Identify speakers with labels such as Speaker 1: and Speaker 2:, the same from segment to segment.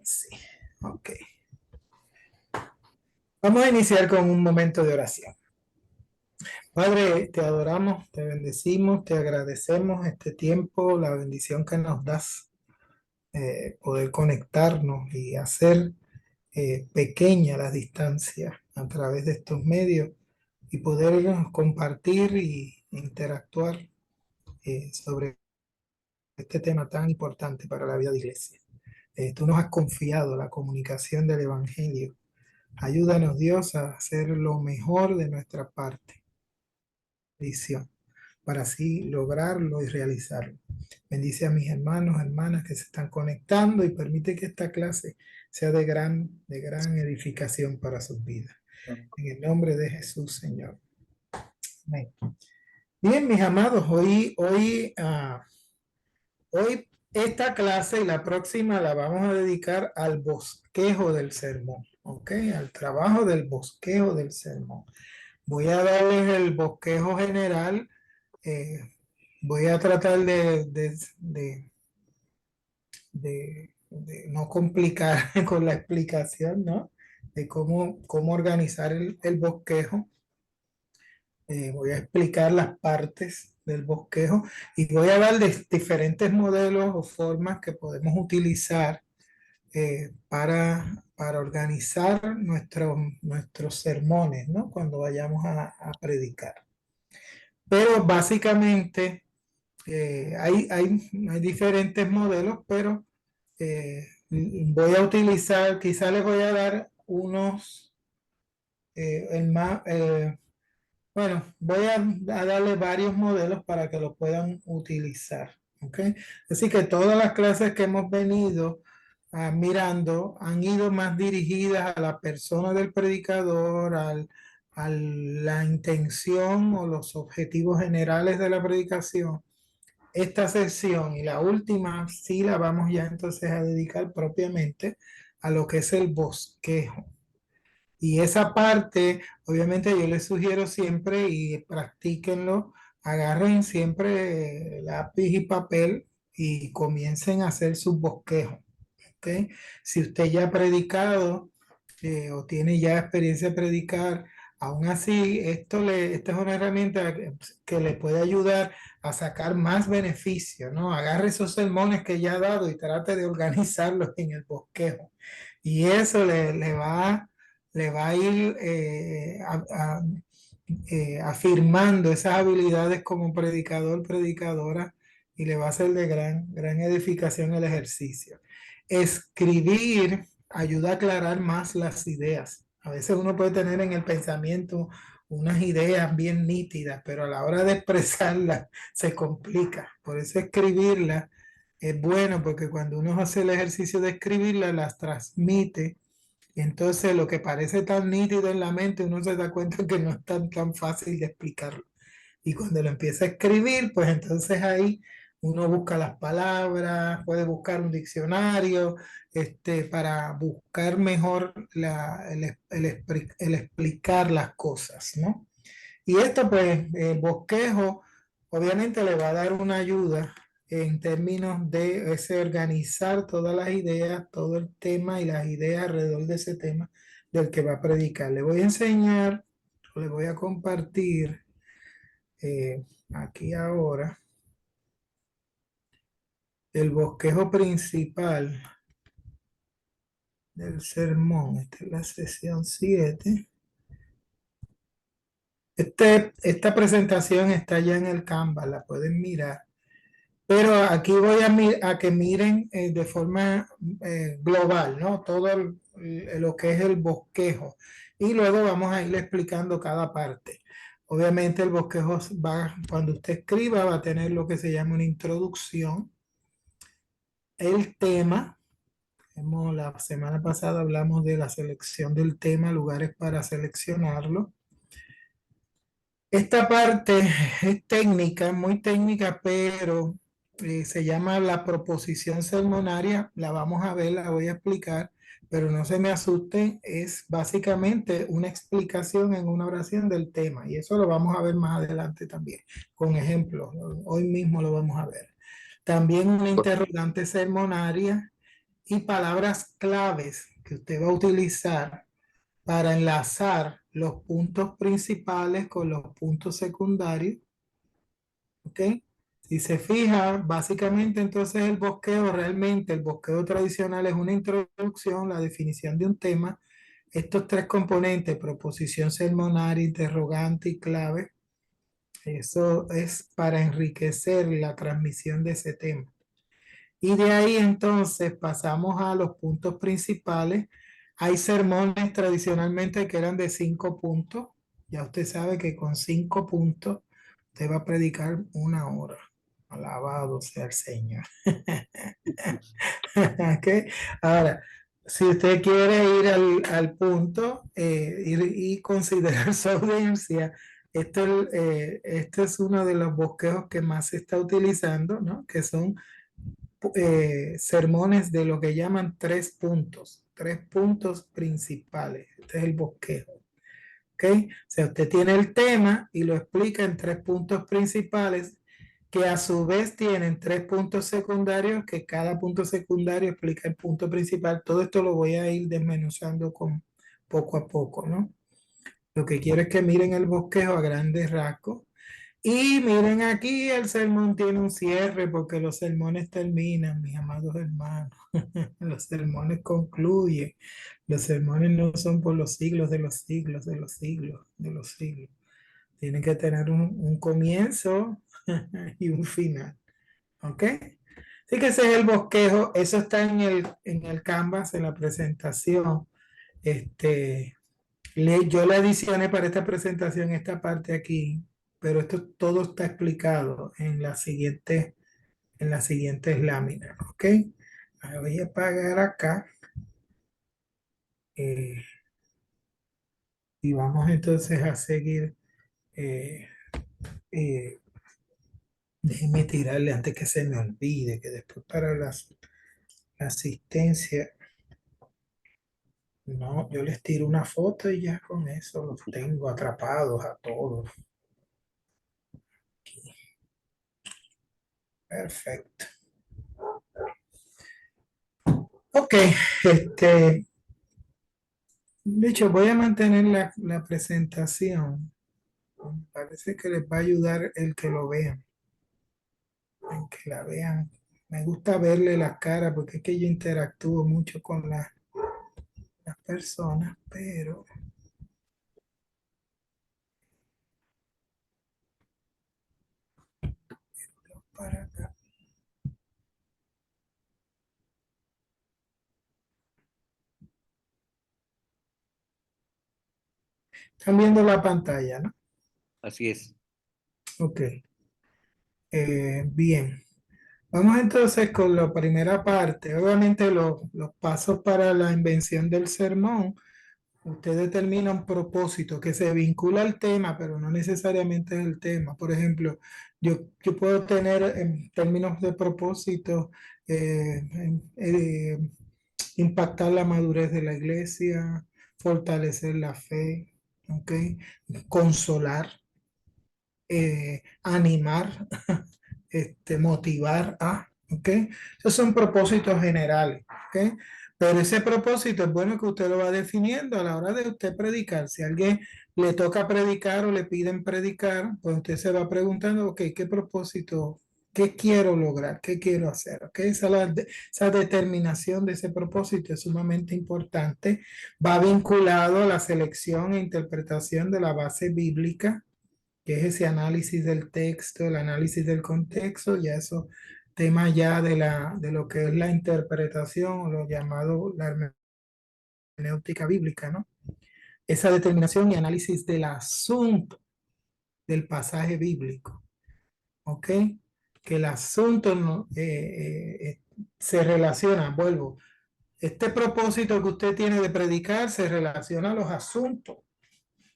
Speaker 1: Sí, ok. Vamos a iniciar con un momento de oración. Padre, te adoramos, te bendecimos, te agradecemos este tiempo, la bendición que nos das, poder conectarnos y hacer pequeña la distancia a través de estos medios y poder compartir y interactuar sobre este tema tan importante para la vida de iglesia. Tú nos has confiado la comunicación del Evangelio. Ayúdanos, Dios, a hacer lo mejor de nuestra parte, visión, para así lograrlo y realizarlo. Bendice a mis hermanos, hermanas que se están conectando y permite que esta clase sea de gran edificación para sus vidas. En el nombre de Jesús, Señor. Amén. Bien, mis amados, hoy esta clase y la próxima la vamos a dedicar al bosquejo del sermón, ¿ok? Al trabajo del bosquejo del sermón. Voy a darles el bosquejo general. eh, Voy a tratar de no complicar con la explicación, ¿no? De cómo organizar el bosquejo. Voy a explicar las partes del bosquejo y voy a dar diferentes modelos o formas que podemos utilizar para organizar nuestros sermones, ¿no? Cuando vayamos a predicar. Pero básicamente hay diferentes modelos, pero voy a utilizar, quizá les voy a dar unos, el más, bueno, a darle varios modelos para que los puedan utilizar, ¿ok? Así que todas las clases que hemos venido mirando han ido más dirigidas a la persona del predicador, a la intención o los objetivos generales de la predicación. Esta sesión y la última sí la vamos ya entonces a dedicar propiamente a lo que es el bosquejo. Y esa parte, obviamente yo les sugiero siempre y practíquenlo, agarren siempre lápiz y papel y comiencen a hacer sus bosquejos. ¿Ok? Si usted ya ha predicado o tiene ya experiencia de predicar, aún así, esta es una herramienta que le puede ayudar a sacar más beneficio, ¿no? Agarre esos sermones que ya ha dado y trate de organizarlos en el bosquejo. Y eso le va a ir afirmando esas habilidades como predicador, predicadora, y le va a hacer de gran edificación el ejercicio. Escribir ayuda a aclarar más las ideas. A veces uno puede tener en el pensamiento unas ideas bien nítidas, pero a la hora de expresarlas se complica. Por eso escribirlas es bueno, porque cuando uno hace el ejercicio de escribirlas, las transmite. Y entonces lo que parece tan nítido en la mente, uno se da cuenta que no es tan fácil de explicarlo. Y cuando lo empieza a escribir, pues entonces ahí uno busca las palabras, puede buscar un diccionario, para buscar mejor el explicar las cosas, ¿no? Y esto, pues, bosquejo, obviamente le va a dar una ayuda en términos de ese organizar todas las ideas, todo el tema y las ideas alrededor de ese tema del que va a predicar. Le voy a enseñar, le voy a compartir aquí ahora el bosquejo principal del sermón. Esta es la sesión 7. Esta presentación está ya en el Canva, la pueden mirar. Pero aquí voy a que miren de forma global, ¿no? Todo lo que es el bosquejo. Y luego vamos a ir explicando cada parte. Obviamente el bosquejo cuando usted escriba, va a tener lo que se llama una introducción, el tema. La semana pasada hablamos de la selección del tema, lugares para seleccionarlo. Esta parte es técnica, muy técnica, pero se llama la proposición sermonaria. La vamos a ver, la voy a explicar, pero no se me asusten, es básicamente una explicación en una oración del tema, y eso lo vamos a ver más adelante también, con ejemplos. Hoy mismo lo vamos a ver. También una interrogante sermonaria y palabras claves que usted va a utilizar para enlazar los puntos principales con los puntos secundarios, ¿ok? Si se fija, básicamente entonces el bosqueo, realmente el bosqueo tradicional es una introducción, la definición de un tema, estos tres componentes, proposición, sermonar, interrogante y clave, eso es para enriquecer la transmisión de ese tema. Y de ahí entonces pasamos a los puntos principales. Hay sermones tradicionalmente que eran de 5 puntos. Ya usted sabe que con 5 puntos usted va a predicar 1 hora. Alabado sea el Señor. ¿Okay? Ahora, si usted quiere ir al punto y considerar su audiencia, este es uno de los bosquejos que más se está utilizando, ¿no? Que son sermones de lo que llaman 3 puntos principales. Este es el bosquejo. ¿Ok? O sea, usted tiene el tema y lo explica en 3 puntos principales que a su vez tienen 3 puntos secundarios, que cada punto secundario explica el punto principal. Todo esto lo voy a ir desmenuzando poco a poco, ¿no? Lo que quiero es que miren el bosquejo a grandes rasgos. Y miren aquí, el sermón tiene un cierre porque los sermones terminan, mis amados hermanos. Los sermones concluyen. Los sermones no son por los siglos de los siglos, de los siglos, de los siglos. Tienen que tener un comienzo y un final. ¿Ok? Así que ese es el bosquejo. Eso está en el Canvas, en la presentación. Este, yo le adicioné para esta presentación esta parte aquí, pero esto todo está explicado en las siguientes láminas, ¿ok? Ahora voy a apagar acá eh, y vamos entonces a seguir. eh, eh, Déjeme tirarle antes que se me olvide, que después para la asistencia, no, yo les tiro una foto y ya con eso los tengo atrapados a todos. Perfecto. Ok, de hecho voy a mantener la presentación. Parece que les va a ayudar el que lo vean, el que la vean. Me gusta verle la cara porque es que yo interactúo mucho con las personas, pero para acá. Están viendo la pantalla, ¿no?
Speaker 2: Así es.
Speaker 1: Ok. Bien. Vamos entonces con la primera parte. Obviamente los pasos para la invención del sermón. Usted determina un propósito que se vincula al tema, pero no necesariamente es el tema. Por ejemplo, yo puedo tener en términos de propósito impactar la madurez de la iglesia, fortalecer la fe, ¿ok? Consolar, animar, motivar a, ¿ok? Esos son propósitos generales, ¿ok? Pero ese propósito es bueno que usted lo va definiendo a la hora de usted predicar. Si a alguien le toca predicar o le piden predicar, pues usted se va preguntando, ok, ¿qué propósito? ¿Qué quiero lograr? ¿Qué quiero hacer? ¿Ok? Esa determinación de ese propósito es sumamente importante. Va vinculado a la selección e interpretación de la base bíblica, que es ese análisis del texto, el análisis del contexto, ya eso tema ya de lo que es la interpretación, o lo llamado la hermenéutica bíblica, ¿no? Esa determinación y análisis del asunto del pasaje bíblico, ¿ok? Que el asunto no, se relaciona, vuelvo, este propósito que usted tiene de predicar se relaciona a los asuntos,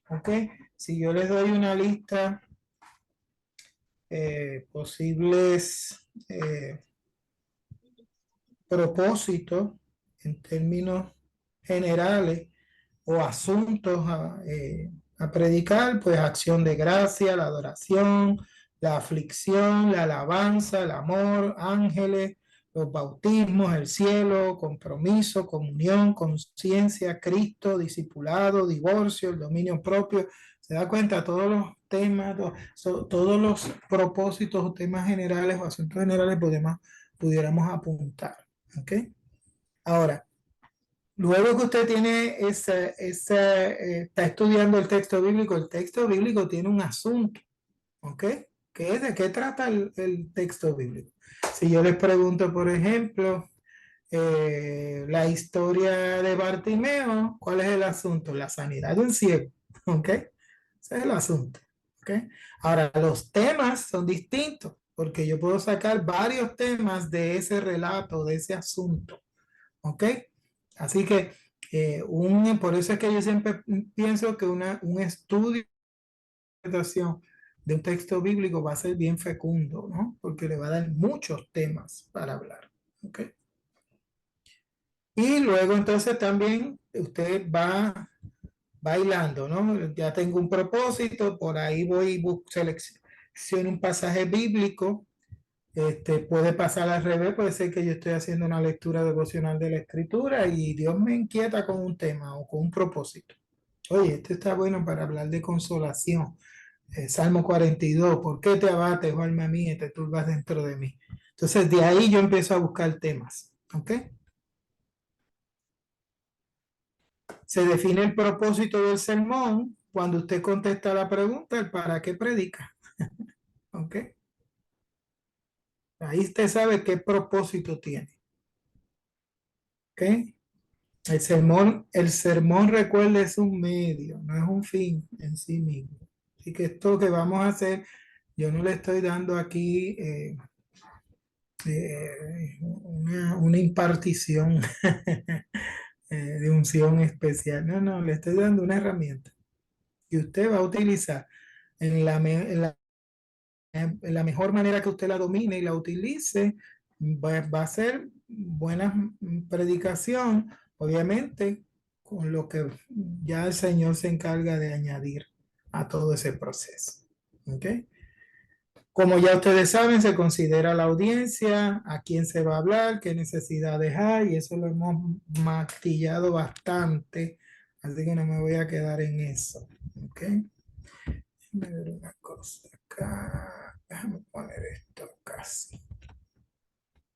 Speaker 1: ¿ok? Si yo les doy una lista posibles propósitos en términos generales o asuntos a predicar, pues acción de gracia, la adoración, la aflicción, la alabanza, el amor, ángeles, los bautismos, el cielo, compromiso, comunión, conciencia, Cristo, discipulado, divorcio, el dominio propio. Se da cuenta, todos los temas, todos los propósitos o temas generales o asuntos generales pudiéramos apuntar. ¿Ok? Ahora, luego que usted tiene está estudiando el texto bíblico tiene un asunto. ¿Ok? ¿Qué es? ¿De qué trata el texto bíblico? Si yo les pregunto, por ejemplo, la historia de Bartimeo, ¿cuál es el asunto? La sanidad de un ciego. ¿Ok? Ese es el asunto. ¿Ok? Ahora, los temas son distintos, porque yo puedo sacar varios temas de ese relato, de ese asunto. ¿Ok? Así que por eso es que yo siempre pienso que un estudio de un texto bíblico va a ser bien fecundo, ¿no? Porque le va a dar muchos temas para hablar. ¿Ok? Y luego entonces también usted va bailando, ¿no? Ya tengo un propósito, por ahí voy y selecciono un pasaje bíblico. Puede pasar al revés, puede ser que yo estoy haciendo una lectura devocional de la escritura y Dios me inquieta con un tema o con un propósito. Oye, esto está bueno para hablar de consolación. Salmo 42, ¿por qué te abates, oh alma mía, y te turbas dentro de mí? Entonces, de ahí yo empiezo a buscar temas, ¿ok? Se define el propósito del sermón cuando usted contesta la pregunta, el para qué predica, ¿ok? Ahí usted sabe qué propósito tiene, ¿ok? El sermón, recuerde, es un medio, no es un fin en sí mismo. Así que esto que vamos a hacer, yo no le estoy dando aquí una impartición de unción especial. No, no, le estoy dando una herramienta que usted va a utilizar en la mejor manera que usted la domine y la utilice. Va a ser buena predicación, obviamente, con lo que ya el Señor se encarga de añadir a todo ese proceso. ¿Ok? Como ya ustedes saben, se considera la audiencia, a quién se va a hablar, qué necesidades hay, y eso lo hemos martillado bastante, así que no me voy a quedar en eso. ¿Ok? Déjame ver una cosa acá. Déjame poner esto casi.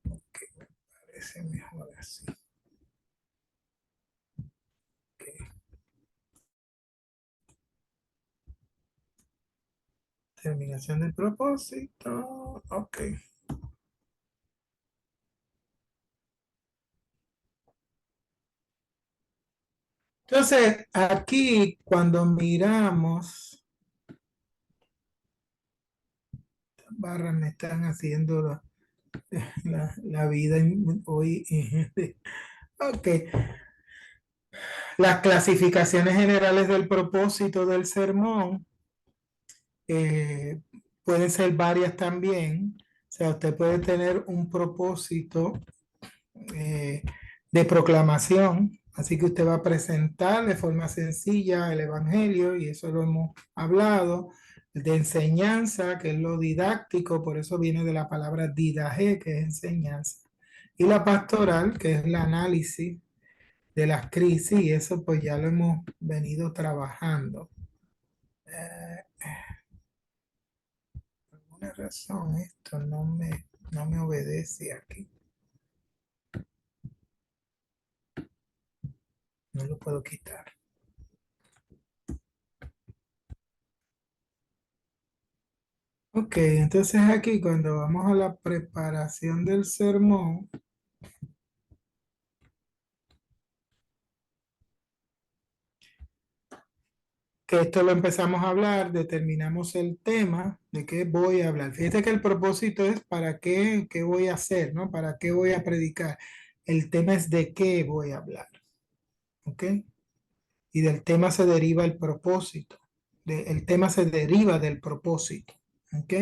Speaker 1: Ok, me parece mejor así. Ok. Terminación del propósito. Ok. Entonces, aquí cuando miramos, barras me están haciendo la vida hoy. Ok, las clasificaciones generales del propósito del sermón eh, pueden ser varias también. O sea, usted puede tener un propósito eh, de proclamación, así que usted va a presentar de forma sencilla el Evangelio, y eso lo hemos hablado, de enseñanza, que es lo didáctico, por eso viene de la palabra didaje, que es enseñanza, y la pastoral, que es el análisis de las crisis, y eso pues ya lo hemos venido trabajando. Por alguna razón esto no me obedece aquí, no lo puedo quitar. Ok, entonces aquí cuando vamos a la preparación del sermón, que esto lo empezamos a hablar, determinamos el tema de qué voy a hablar. Fíjate que el propósito es para qué voy a hacer, ¿no? Para qué voy a predicar. El tema es de qué voy a hablar, ¿ok? Y del tema se deriva el propósito. El tema se deriva del propósito, ¿ok?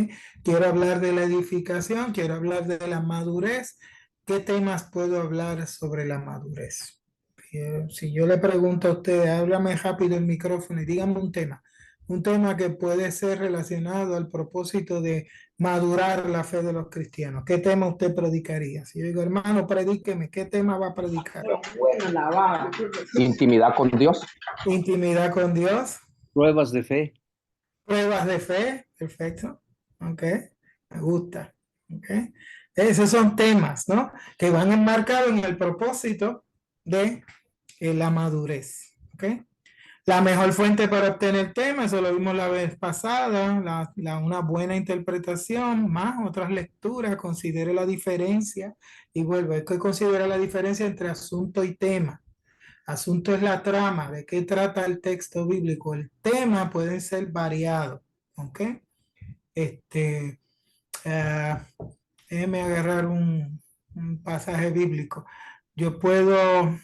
Speaker 1: Quiero hablar de la edificación, quiero hablar de la madurez. ¿Qué temas puedo hablar sobre la madurez? Si yo le pregunto a usted, háblame rápido el micrófono y dígame un tema. un tema que puede ser relacionado al propósito de madurar la fe de los cristianos. ¿Qué tema usted predicaría? Si yo digo, hermano, predíqueme, ¿qué tema va a predicar?
Speaker 2: Intimidad con Dios.
Speaker 1: Intimidad con Dios,
Speaker 3: Pruebas de fe.
Speaker 1: pruebas de fe, perfecto, ok, me gusta, ok. Esos son temas, ¿no? Que van enmarcados en el propósito de la madurez, ok. La mejor fuente para obtener temas, eso lo vimos la vez pasada, una buena interpretación, más otras lecturas, considere la diferencia, y vuelvo, hay que considerar la diferencia entre asunto y tema. Asunto es la trama, de qué trata el texto bíblico. El tema puede ser variado, ¿ok? Este, ah, déjeme agarrar un pasaje bíblico. Yo puedo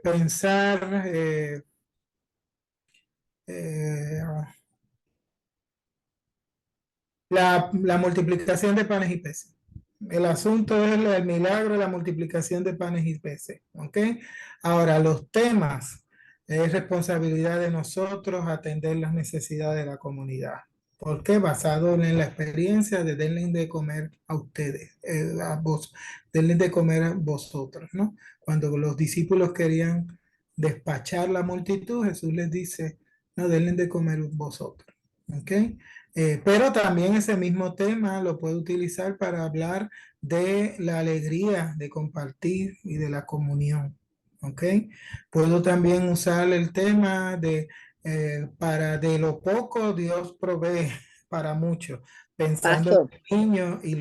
Speaker 1: pensar... eh, la multiplicación de panes y peces. El asunto es el milagro de la multiplicación de panes y peces. ¿Ok? Ahora, los temas es responsabilidad de nosotros atender las necesidades de la comunidad. ¿Por qué? Basado en la experiencia de denle de comer a ustedes, a vos, denle de comer a vosotros, ¿no? Cuando los discípulos querían despachar la multitud, Jesús les dice, no, denle de comer vosotros. ¿Ok? Pero también ese mismo tema lo puedo utilizar para hablar de la alegría de compartir y de la comunión. ¿Ok? Puedo también usar el tema para de lo poco Dios provee para mucho, pensando en
Speaker 4: Pastor,
Speaker 1: el niño y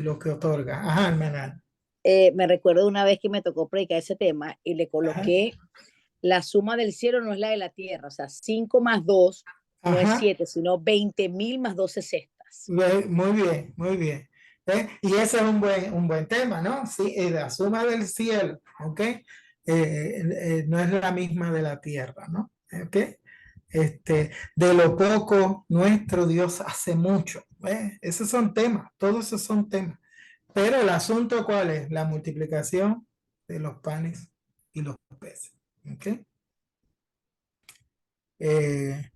Speaker 1: lo que otorga. Ajá, hermana.
Speaker 4: me recuerdo una vez que me tocó predicar ese tema y le
Speaker 1: Ajá.
Speaker 4: coloqué la suma del cielo no es la de la tierra, o sea, 5 más 2 no es
Speaker 1: Ajá.
Speaker 4: 7, sino 20.000 más 12 cestas.
Speaker 1: Muy bien, muy bien. Y ese es un buen tema, ¿no? Sí, la suma del cielo, ¿ok? No es la misma de la tierra, ¿no? ¿Ok? De lo poco nuestro Dios hace mucho. Esos son temas, todos esos son temas. Pero el asunto, ¿cuál es? La multiplicación de los panes y los peces, ¿ok? Eh,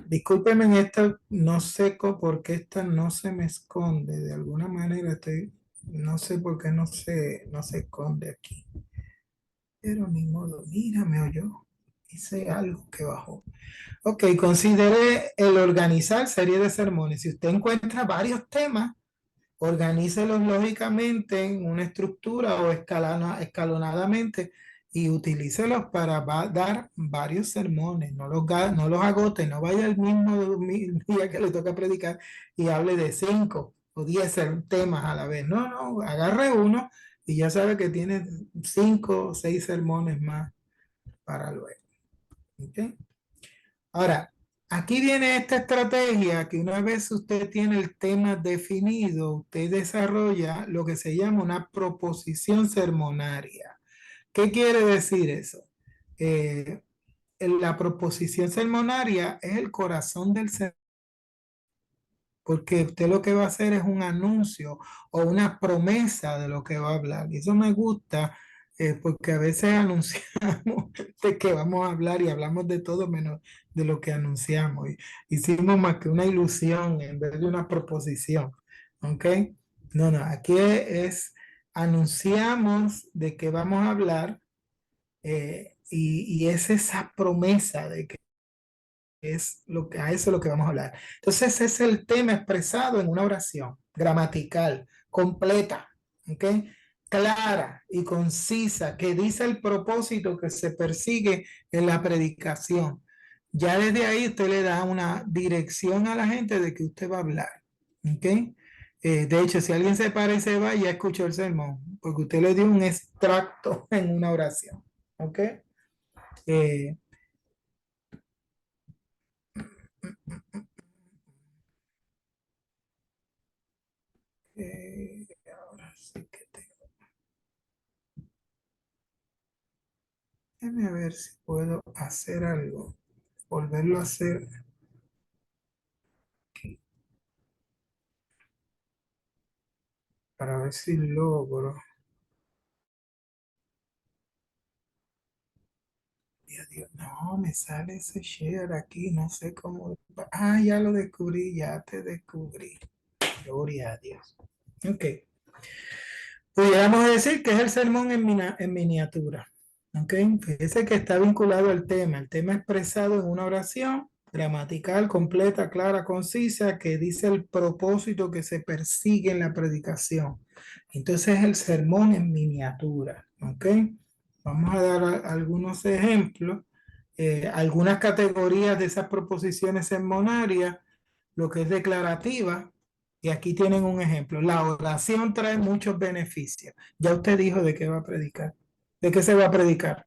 Speaker 1: Discúlpeme en esta, no sé por qué esta no se me esconde. De alguna manera no sé por qué no se esconde aquí. Pero ni modo, mírame o yo. Hice algo que bajó. Ok, considere el organizar serie de sermones. Si usted encuentra varios temas, organícelos lógicamente en una estructura o escalonadamente y utilícelos para dar varios sermones. No los agote, no vaya el mismo día que le toca predicar y hable de 5 o 10 temas a la vez. No, no, agarre uno y ya sabe que tiene 5 o 6 sermones más para luego. ¿Ok? Ahora, aquí viene esta estrategia que una vez usted tiene el tema definido, usted desarrolla lo que se llama una proposición sermonaria. ¿Qué quiere decir eso? Eh, la proposición sermonaria es el corazón del sermón, porque usted lo que va a hacer es un anuncio o una promesa de lo que va a hablar. Y eso me gusta porque a veces anunciamos de que vamos a hablar y hablamos de todo menos de lo que anunciamos. Y hicimos más que una ilusión en vez de una proposición. ¿Ok? No, no, aquí anunciamos de que vamos a hablar y es esa promesa de que es a eso es lo que vamos a hablar. Entonces, ese es el tema expresado en una oración gramatical, completa, ¿ok? Clara y concisa, que dice el propósito que se persigue en la predicación. Ya desde ahí usted le da una dirección a la gente de que usted va a hablar, ¿ok? De hecho, si alguien se para y se va, ya escuchó el sermón, porque usted le dio un extracto en una oración, ¿ok? Eh, ahora sí que tengo. Déjame ver si puedo hacer algo. Volverlo a hacer para ver si logro Gloria a Dios. No, me sale ese share aquí, no sé cómo. Ah, ya lo descubrí, ya te descubrí. Gloria a Dios. Ok. Pudiéramos decir que es el sermón en miniatura. ¿Ok? Fíjese que está vinculado al tema. El tema expresado en una oración gramatical, completa, clara, concisa, que dice el propósito que se persigue en la predicación. Entonces, el sermón en miniatura. ¿Ok? Vamos a dar algunos ejemplos. Algunas categorías de esas proposiciones sermonarias, lo que es declarativa, y aquí tienen un ejemplo. La oración trae muchos beneficios. Ya usted dijo de qué va a predicar. ¿De qué se va a predicar?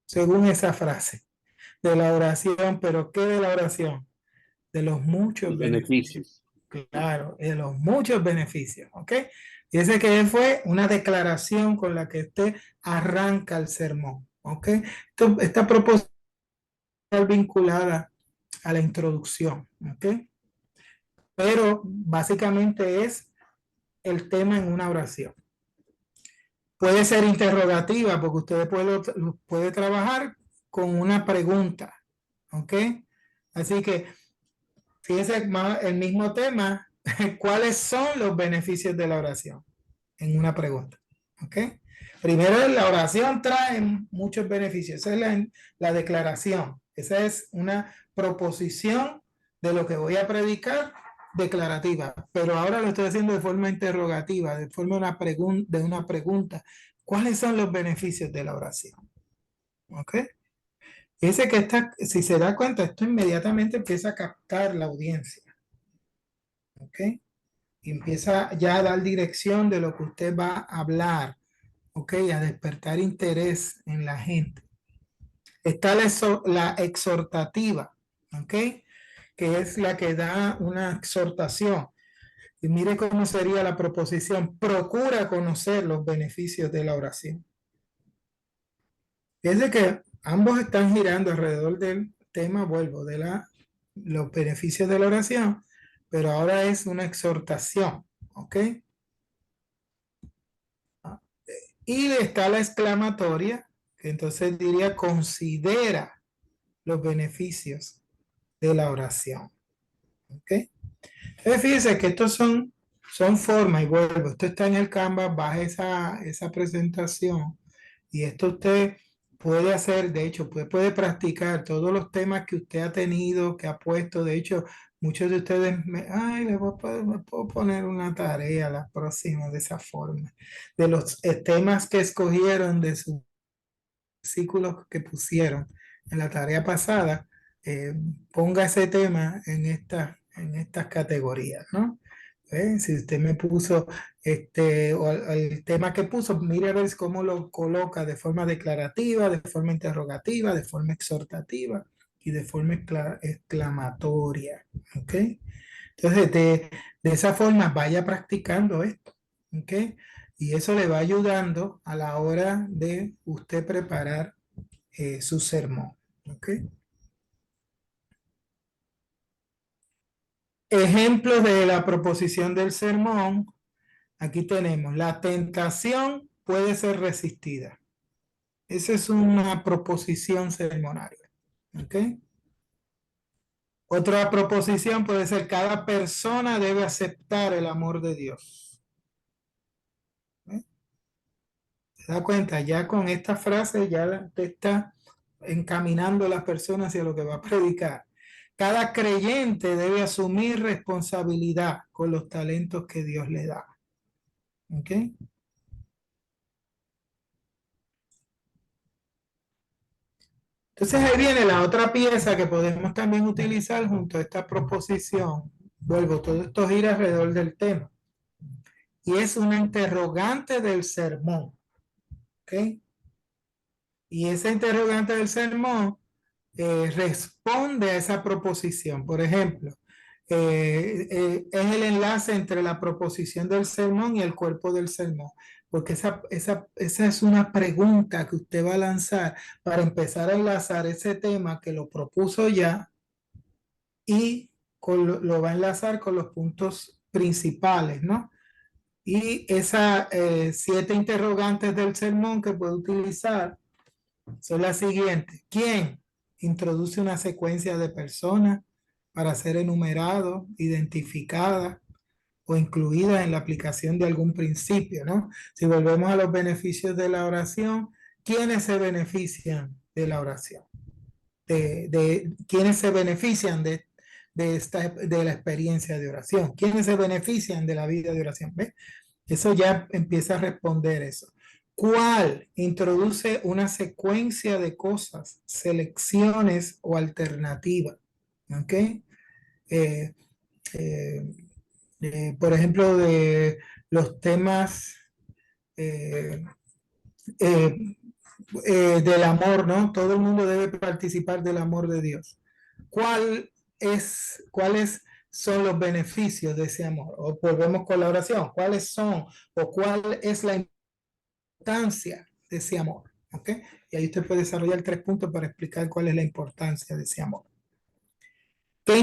Speaker 1: Según esa frase. De la oración, pero ¿qué de la oración? De los muchos
Speaker 2: Los
Speaker 1: beneficios.
Speaker 2: beneficios.
Speaker 1: Claro, de los muchos beneficios. ¿Ok? Y ese que fue una declaración con la que usted arranca el sermón. ¿Ok? Esta proposición vinculada a la introducción. ¿Ok? Pero básicamente es el tema en una oración. Puede ser interrogativa porque usted puede trabajar con una pregunta, ¿ok? Así que fíjese el mismo tema, ¿cuáles son los beneficios de la oración? En una pregunta, ¿ok? Primero, la oración trae muchos beneficios, esa es la declaración, esa es una proposición de lo que voy a predicar declarativa, pero ahora lo estoy haciendo de forma interrogativa, de forma de una pregunta. ¿Cuáles son los beneficios de la oración? ¿Ok? Dice que si se da cuenta, esto inmediatamente empieza a captar la audiencia. ¿Ok? Y empieza ya a dar dirección de lo que usted va a hablar. ¿Ok? A despertar interés en la gente. Está la exhortativa. ¿Ok? Que es la que da una exhortación. Y mire cómo sería la proposición. Procura conocer los beneficios de la oración. Fíjense que ambos están girando alrededor del tema, vuelvo, de los beneficios de la oración, pero ahora es una exhortación, ¿ok? Y está la exclamatoria, que entonces diría, considera los beneficios de la oración, ¿ok? Entonces fíjense que estos son formas, y vuelvo, esto está en el Canvas, baja esa presentación, y esto usted puede hacer, de hecho, puede practicar todos los temas que usted ha tenido, que ha puesto. De hecho, muchos de ustedes, me puedo poner una tarea la próxima de esa forma. De los temas que escogieron de sus versículos que pusieron en la tarea pasada, ponga ese tema en estas categorías, ¿no? Si usted me puso o el tema que puso, mire a ver cómo lo coloca de forma declarativa, de forma interrogativa, de forma exhortativa y de forma exclamatoria. ¿Ok? Entonces, de esa forma vaya practicando esto. ¿Ok? Y eso le va ayudando a la hora de usted preparar su sermón. ¿Ok? Ejemplos de la proposición del sermón. Aquí tenemos, la tentación puede ser resistida. Esa es una proposición sermonaria. ¿Ok? Otra proposición puede ser, cada persona debe aceptar el amor de Dios. ¿Eh? ¿Se da cuenta? Ya con esta frase ya te está encaminando a las personas hacia lo que va a predicar. Cada creyente debe asumir responsabilidad con los talentos que Dios le da. ¿Ok? Entonces ahí viene la otra pieza que podemos también utilizar junto a esta proposición. Vuelvo, todo esto gira alrededor del tema. Y es una interrogante del sermón. ¿Ok? Y esa interrogante del sermón responde a esa proposición. Por ejemplo, es el enlace entre la proposición del sermón y el cuerpo del sermón, porque esa es una pregunta que usted va a lanzar para empezar a enlazar ese tema que lo propuso ya y lo va a enlazar con los puntos principales, ¿no? Y esas 7 interrogantes del sermón que puede utilizar son las siguientes. ¿Quién introduce una secuencia de personas para ser enumerado, identificada o incluida en la aplicación de algún principio, ¿no? Si volvemos a los beneficios de la oración, ¿quiénes se benefician de la oración? ¿Quiénes se benefician de la experiencia de oración? ¿Quiénes se benefician de la vida de oración? ¿Ves? Eso ya empieza a responder eso. ¿Cuál introduce una secuencia de cosas, selecciones o alternativas? ¿Ok? Eh, eh, por ejemplo, de los temas eh, eh, del amor, ¿no? Todo el mundo debe participar del amor de Dios. ¿Cuáles son los beneficios de ese amor? O volvemos con la oración. ¿Cuáles son o cuál es la importancia de ese amor? ¿Ok? Y ahí usted puede desarrollar 3 puntos para explicar cuál es la importancia de ese amor. ¿Qué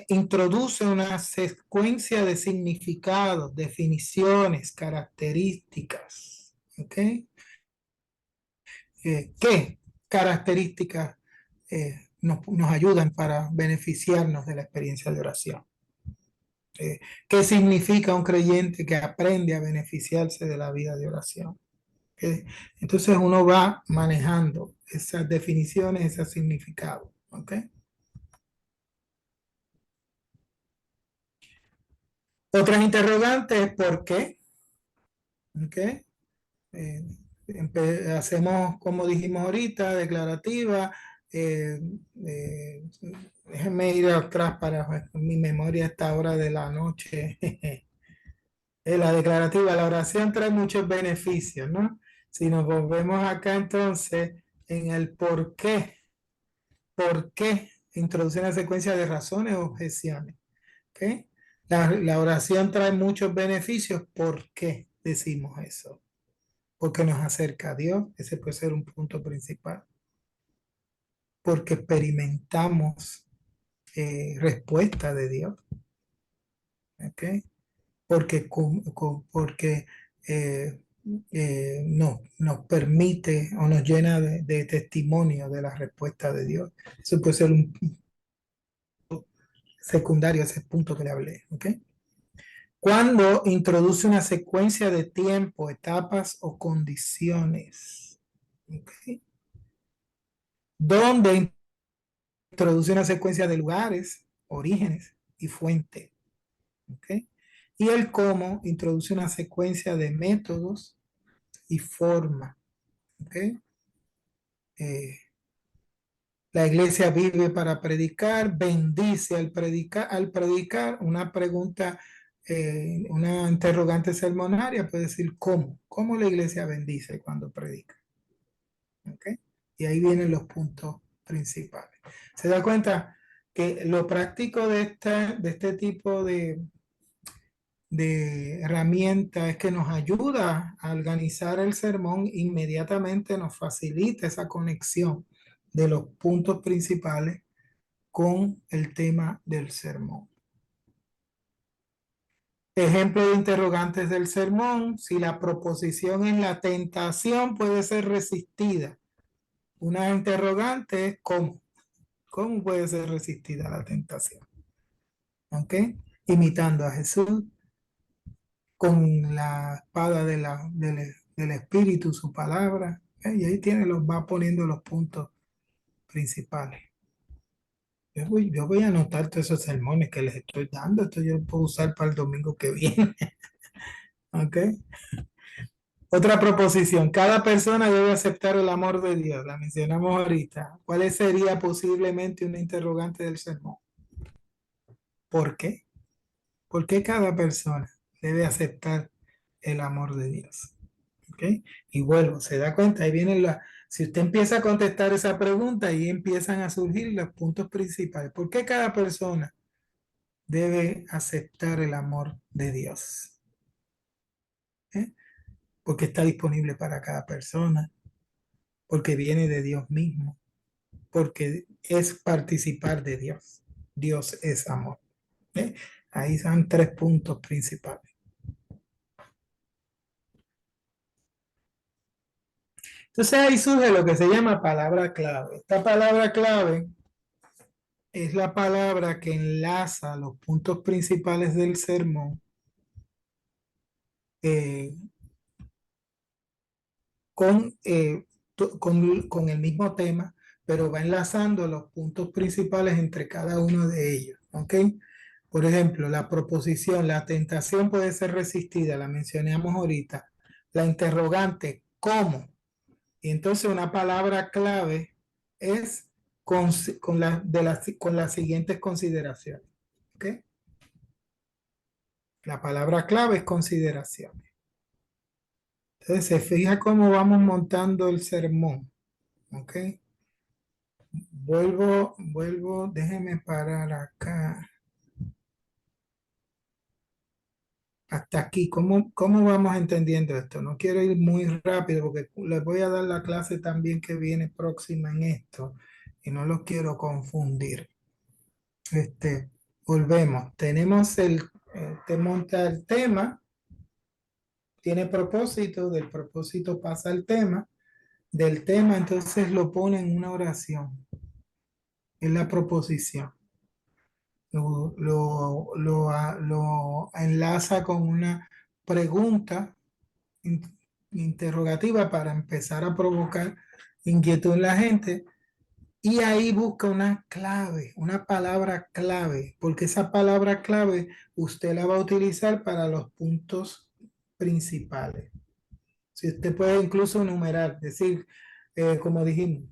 Speaker 1: introduce una secuencia de significados, definiciones, características? ¿Ok? ¿Qué características nos ayudan para beneficiarnos de la experiencia de oración? ¿Qué significa un creyente que aprende a beneficiarse de la vida de oración? Entonces uno va manejando esas definiciones, esos significados. ¿Ok? Otras interrogantes, ¿por qué? ¿Ok? Eh, hacemos, como dijimos ahorita, declarativa. eh, eh, Déjenme ir atrás para mi memoria a esta hora de la noche. La declarativa, la oración trae muchos beneficios, ¿no? Si nos volvemos acá entonces en el por qué introduce una secuencia de razones o objeciones. ¿Ok? La oración trae muchos beneficios. ¿Por qué decimos eso? Porque nos acerca a Dios, ese puede ser un punto principal. Porque experimentamos respuesta de Dios, ¿ok? Porque eh, nos permite o nos llena de testimonio de la respuesta de Dios. Eso puede ser un secundario, ese punto que le hablé, ¿ok? Cuando introduce una secuencia de tiempo, etapas o condiciones, ¿ok? Donde introduce una secuencia de lugares, orígenes y fuentes, ¿ok? Y el cómo introduce una secuencia de métodos y forma, ¿ok? Eh, la iglesia vive para predicar, bendice al predicar, una pregunta, una interrogante sermonaria puede decir ¿cómo la iglesia bendice cuando predica? ¿Ok? Y ahí vienen los puntos principales. ¿Se da cuenta que lo práctico de este tipo de herramienta es que nos ayuda a organizar el sermón, inmediatamente nos facilita esa conexión de los puntos principales con el tema del sermón? Ejemplo de interrogantes del sermón: si la proposición es la tentación puede ser resistida. Una interrogante es ¿cómo puede ser resistida la tentación? ¿Ok? Imitando a Jesús con la espada del Espíritu, su palabra. Y ahí va poniendo los puntos principales. Yo voy a anotar todos esos sermones que les estoy dando. Esto yo lo puedo usar para el domingo que viene. ¿Ok? Otra proposición: cada persona debe aceptar el amor de Dios. La mencionamos ahorita. ¿Cuál sería posiblemente una interrogante del sermón? ¿Por qué? ¿Por qué cada persona debe aceptar el amor de Dios? ¿Ok? Y vuelvo, se da cuenta, ahí vienen si usted empieza a contestar esa pregunta, ahí empiezan a surgir los puntos principales. ¿Por qué cada persona debe aceptar el amor de Dios? ¿Eh? Porque está disponible para cada persona, porque viene de Dios mismo, porque es participar de Dios. Dios es amor. ¿Eh? Ahí son 3 puntos principales. Entonces ahí surge lo que se llama palabra clave. Esta palabra clave es la palabra que enlaza los puntos principales del sermón eh, con, con el mismo tema, pero va enlazando los puntos principales entre cada uno de ellos. ¿Ok? Por ejemplo, la proposición, la tentación puede ser resistida, la mencionamos ahorita. La interrogante, ¿cómo? Y entonces una palabra clave es con las siguientes consideraciones. ¿Ok? La palabra clave es consideración. Entonces se fija cómo vamos montando el sermón. ¿Ok? Déjeme parar acá. Hasta aquí. ¿Cómo vamos entendiendo esto? No quiero ir muy rápido porque les voy a dar la clase también que viene próxima en esto y no los quiero confundir. Volvemos. Tenemos te monta el tema, tiene propósito, del propósito pasa al tema, del tema entonces lo pone en una oración, es la proposición. Lo enlaza con una pregunta in- interrogativa para empezar a provocar inquietud en la gente. Y ahí busca una clave, una palabra clave, porque esa palabra clave usted la va a utilizar para los puntos principales. Si usted puede incluso enumerar, decir, como dijimos,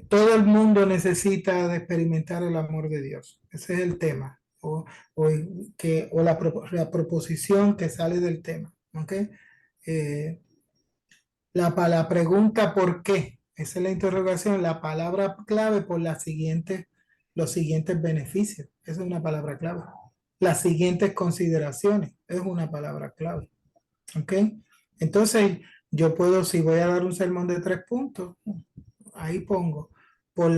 Speaker 1: todo el mundo necesita de experimentar el amor de Dios. Ese es el tema, o, o la proposición que sale del tema. ¿Ok? Eh, la pregunta ¿por qué? Esa es la interrogación, la palabra clave por los siguientes beneficios. Esa es una palabra clave. Las siguientes consideraciones es una palabra clave. ¿Ok? Entonces, yo puedo, si voy a dar un sermón de 3 puntos, ahí pongo por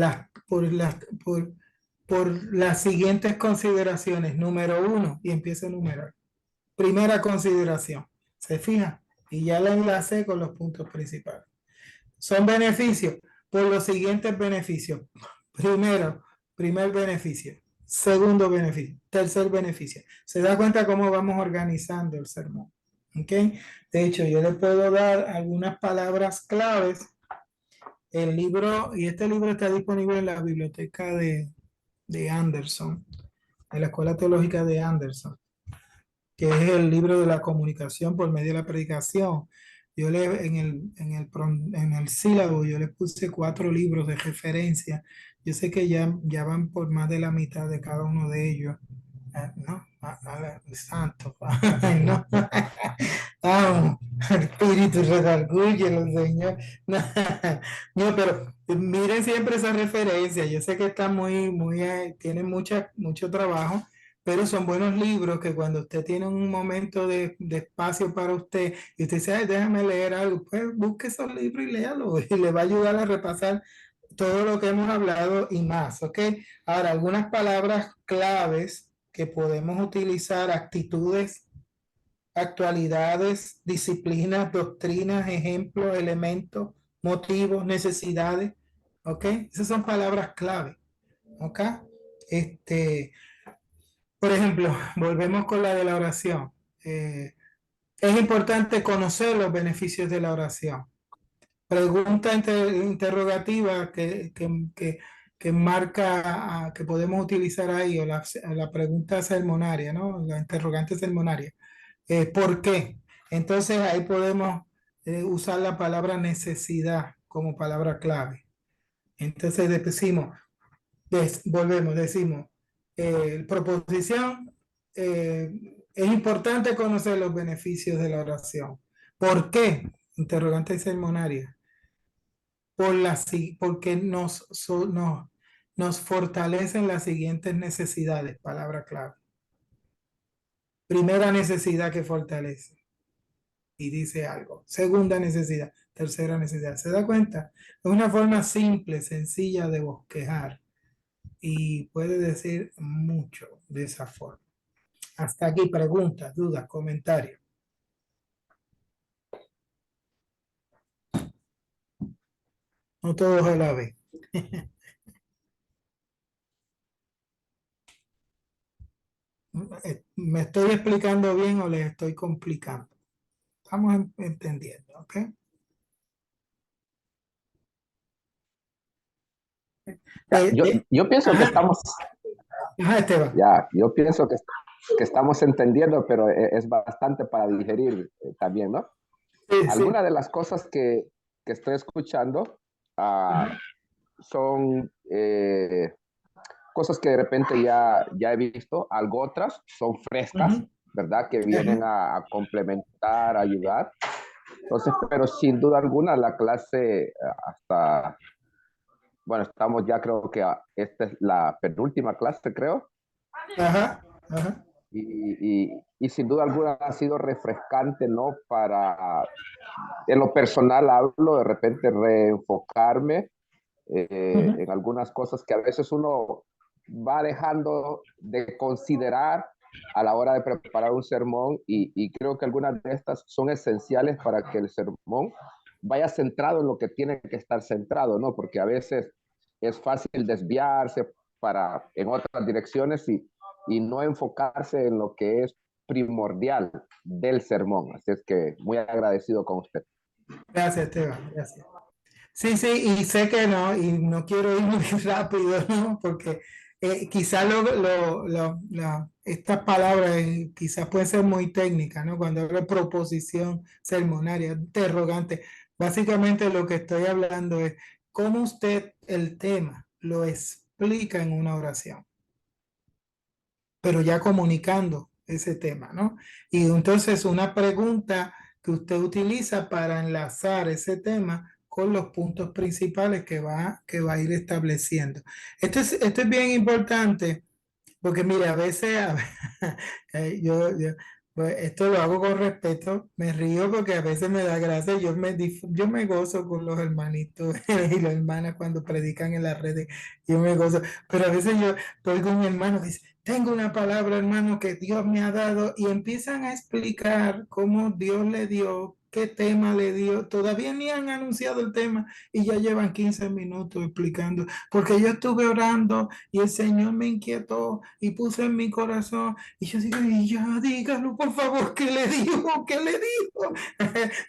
Speaker 1: las siguientes consideraciones. Número 1, y empiezo a enumerar. Primera consideración, ¿se fija? Y ya la enlacé con los puntos principales. Son beneficios por los siguientes beneficios. Primero, primer beneficio. Segundo beneficio. Tercer beneficio. ¿Se da cuenta cómo vamos organizando el sermón? ¿Ok? De hecho, yo le puedo dar algunas palabras claves. El libro, y este libro está disponible en la biblioteca de Anderson, en la Escuela Teológica de Anderson, que es el libro de la comunicación por medio de la predicación. En el sílabo yo le puse 4 libros de referencia. Yo sé que ya van por más de la mitad de cada uno de ellos. No, santo, ay, no. Ah, espíritu, redargúyelo, Señor. No, no, pero miren siempre esa referencia. Yo sé que está tiene mucho trabajo, pero son buenos libros que cuando usted tiene un momento de espacio para usted y usted dice, "Ay, déjame leer algo", pues busque esos libros y léalo y le va a ayudar a repasar todo lo que hemos hablado y más, ¿ok? Ahora, algunas palabras claves que podemos utilizar, actitudes, actualidades, disciplinas, doctrinas, ejemplos, elementos, motivos, necesidades, ¿ok? Esas son palabras clave, ¿ok? Este, por ejemplo, volvemos con la de la oración. Eh, es importante conocer los beneficios de la oración. Pregunta interrogativa que marca, que podemos utilizar ahí, o la pregunta sermonaria, ¿no? La interrogante sermonaria. ¿Por qué? Entonces ahí podemos usar la palabra necesidad como palabra clave. Entonces decimos, decimos, proposición, es importante conocer los beneficios de la oración. ¿Por qué? Interrogante sermonaria. Porque nos fortalecen las siguientes necesidades, palabra clave. Primera necesidad que fortalece y dice algo. Segunda necesidad, tercera necesidad. ¿Se da cuenta? Es una forma simple, sencilla de bosquejar y puede decir mucho de esa forma. Hasta aquí, preguntas, dudas, comentarios. no todos a la vez. ¿Me estoy explicando bien o les estoy complicando? Estamos entendiendo, ¿ok?
Speaker 2: Ya, yo pienso que
Speaker 1: Ajá,
Speaker 2: estamos,
Speaker 1: ajá, Esteban.
Speaker 2: ya, yo pienso que estamos entendiendo, pero es bastante para digerir también, ¿no?
Speaker 1: Sí, sí.
Speaker 2: Algunas de las cosas que estoy escuchando
Speaker 1: Ajá,
Speaker 2: son cosas que de repente ya he visto, algo otras son frescas,
Speaker 1: ujú,
Speaker 2: ¿verdad? Que vienen
Speaker 1: ajá,
Speaker 2: a complementar, a ayudar. Entonces, pero sin duda alguna la clase hasta, bueno, estamos ya creo que esta es la penúltima clase, creo,
Speaker 1: ajá, ajá,
Speaker 2: y sin duda alguna ha sido refrescante, ¿no? Para, en lo personal hablo, de repente reenfocarme
Speaker 1: ujú,
Speaker 2: en algunas cosas que a veces uno va dejando de considerar a la hora de preparar un sermón y creo que algunas de estas son esenciales para que el sermón vaya centrado en lo que tiene que estar centrado, ¿no? Porque a veces es fácil desviarse en otras direcciones y no enfocarse en lo que es primordial del sermón. Así es que muy agradecido con usted.
Speaker 1: gracias, Esteban, gracias. Sí, sí, y sé que no, y no quiero ir muy rápido, ¿no? Porque quizás estas palabras quizás pueden ser muy técnicas, ¿no? Cuando hablo de proposición sermonaria, interrogante, básicamente lo que estoy hablando es cómo usted el tema lo explica en una oración, pero ya comunicando ese tema, ¿no? Y entonces una pregunta que usted utiliza para enlazar ese tema con los puntos principales que va a ir estableciendo. Esto es bien importante porque mire, a veces, pues, esto lo hago con respeto, me río porque a veces me da gracia, yo me gozo con los hermanitos y las hermanas cuando predican en las redes, yo me gozo, pero a veces yo estoy con un hermano que dice, tengo una palabra, hermano, que Dios me ha dado y empiezan a explicar cómo Dios le dio, qué tema le dio, todavía ni han anunciado el tema y ya llevan 15 minutos explicando, porque yo estuve orando y el Señor me inquietó y puso en mi corazón. Y yo digo, y ya dígalo, por favor, ¿qué le dijo? ¿Qué le dijo?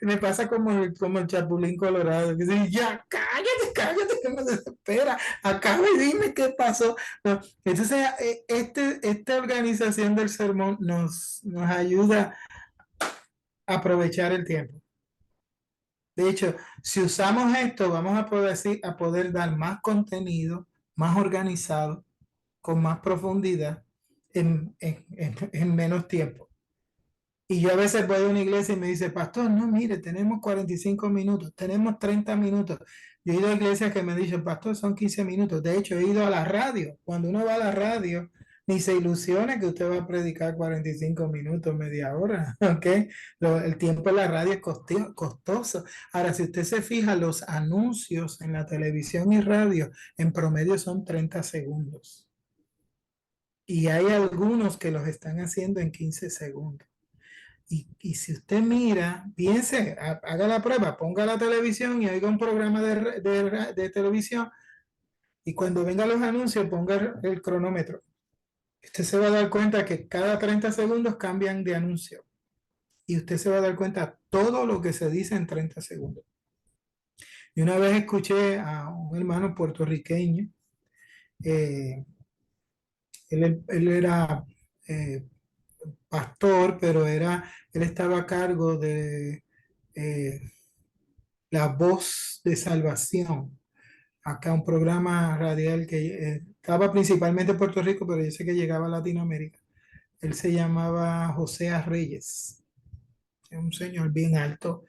Speaker 1: Me pasa como el Chapulín Colorado, que dice, ya cállate, cállate, que me desespera. Acaba y dime qué pasó. No, entonces, esta organización del sermón nos ayuda a aprovechar el tiempo. De hecho, si usamos esto, vamos a poder dar más contenido, más organizado, con más profundidad en menos tiempo. Y yo a veces voy a una iglesia y me dice, pastor, no, mire, tenemos 45 minutos, tenemos 30 minutos. Yo he ido a iglesias que me dicen, pastor, son 15 minutos. De hecho, he ido a la radio. Cuando uno va a la radio, ni se ilusione que usted va a predicar 45 minutos, media hora, ¿ok? El tiempo en la radio es costoso. Ahora, si usted se fija, los anuncios en la televisión y radio en promedio son 30 segundos. Y hay algunos que los están haciendo en 15 segundos. Y si usted mira, piense, haga la prueba, ponga la televisión y oiga un programa de televisión y cuando vengan los anuncios ponga el cronómetro. Usted se va a dar cuenta que cada 30 segundos cambian de anuncio y usted se va a dar cuenta todo lo que se dice en 30 segundos. Y una vez escuché a un hermano puertorriqueño, eh, él era eh, pastor, pero él estaba a cargo de eh, La Voz de Salvación, acá un programa radial que estaba principalmente en Puerto Rico, pero yo sé que llegaba a Latinoamérica. Él se llamaba José Reyes, es un señor bien alto,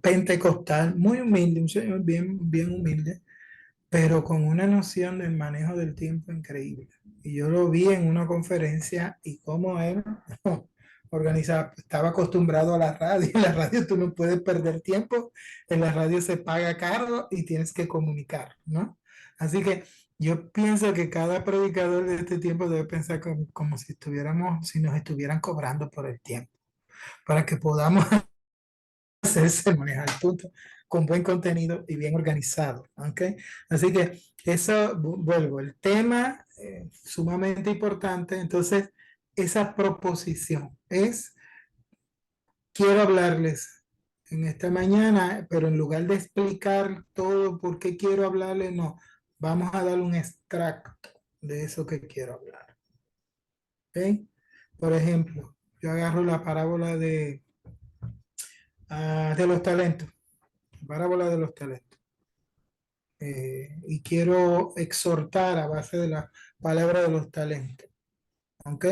Speaker 1: pentecostal, muy humilde, un señor bien humilde, pero con una noción del manejo del tiempo increíble. Y yo lo vi en una conferencia y cómo él organizaba, estaba acostumbrado a la radio. En la radio tú no puedes perder tiempo, en la radio se paga caro y tienes que comunicar, ¿no? Así que yo pienso que cada predicador de este tiempo debe pensar como si estuviéramos, si nos estuvieran cobrando por el tiempo, para que podamos hacer sermones al punto, con buen contenido y bien organizado. ¿Ok? Así que eso, vuelvo, el tema sumamente importante. Entonces, esa proposición es, quiero hablarles en esta mañana, pero en lugar de explicar todo por qué quiero hablarles, no, vamos a dar un extracto de eso que quiero hablar. ¿Ok? Por ejemplo, yo agarro la parábola de los talentos, parábola de los talentos, y quiero exhortar a base de la palabra de los talentos. ¿Ok?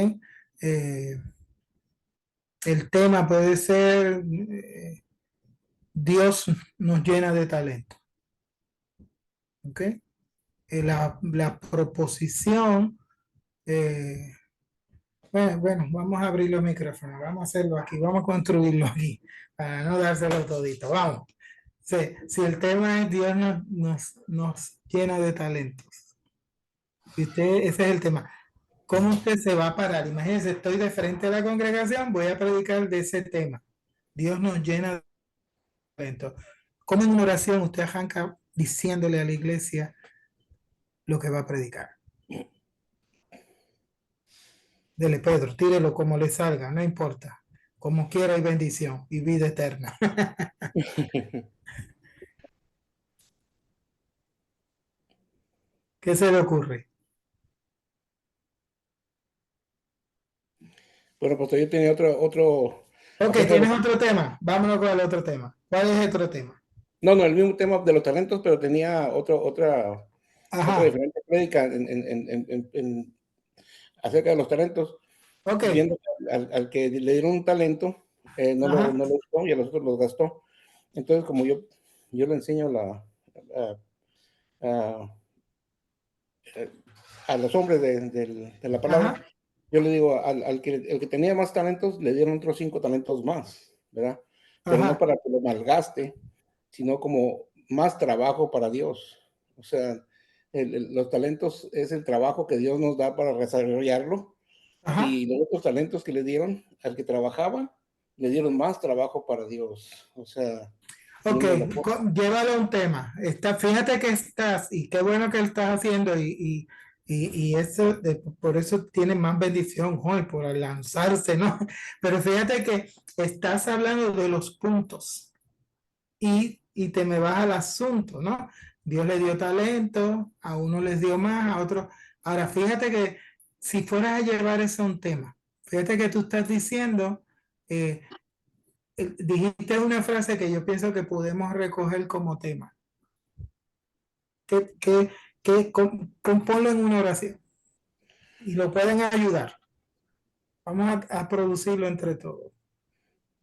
Speaker 1: Eh, el tema puede ser Dios nos llena de talento. ¿Ok? La proposición, eh, bueno, vamos a abrir los micrófonos, vamos a hacerlo aquí, vamos a construirlo aquí, para no dárselo todito, vamos. Si el tema es Dios nos llena de talentos, y ese es el tema, ¿cómo usted se va a parar? Imagínense, estoy de frente a la congregación, voy a predicar de ese tema, Dios nos llena de talentos. ¿Cómo en una oración usted arranca diciéndole a la iglesia lo que va a predicar? Dele, Pedro, tírelo como le salga, no importa. Como quiera y bendición y vida eterna. ¿Qué se le ocurre?
Speaker 3: Bueno, pues yo tenía otro
Speaker 1: Ok,
Speaker 3: acerca de
Speaker 1: ¿tienes otro tema? Vámonos con el otro tema. ¿Cuál es el otro tema?
Speaker 3: no, el mismo tema de los talentos, pero tenía otra
Speaker 1: Ajá,
Speaker 3: diferente prédica acerca de los talentos,
Speaker 1: ok,
Speaker 3: viendo al que le dieron un talento,
Speaker 1: ajá,
Speaker 3: no lo usó y a los otros los gastó. Entonces, como yo le enseño a, a- a los hombres de la palabra,
Speaker 1: ajá,
Speaker 3: yo le digo, el que tenía más talentos, le dieron otros 5 talentos más, ¿verdad? Pero no
Speaker 1: ajá.
Speaker 3: para que lo malgaste, sino como más trabajo para Dios. O sea, los talentos es el trabajo que Dios nos da para desarrollarlo,
Speaker 1: Ajá.
Speaker 3: y los otros talentos que le dieron al que trabajaba, le dieron más trabajo para Dios. O sea,
Speaker 1: Ok,
Speaker 3: viendo la forma.
Speaker 1: llévalo a un tema. Fíjate que estás, y qué bueno que lo estás haciendo, y eso, por eso tiene más bendición, Juan, por lanzarse, ¿no? Pero fíjate que estás hablando de los puntos y te me vas al asunto, ¿no? Dios le dio talento, a uno les dio más, a otro. Ahora, fíjate que si fueras a llevar eso a un tema, fíjate que tú estás diciendo, eh, dijiste una frase que yo pienso que podemos recoger como tema. Componlo en una oración y lo pueden ayudar. Vamos a producirlo entre todos.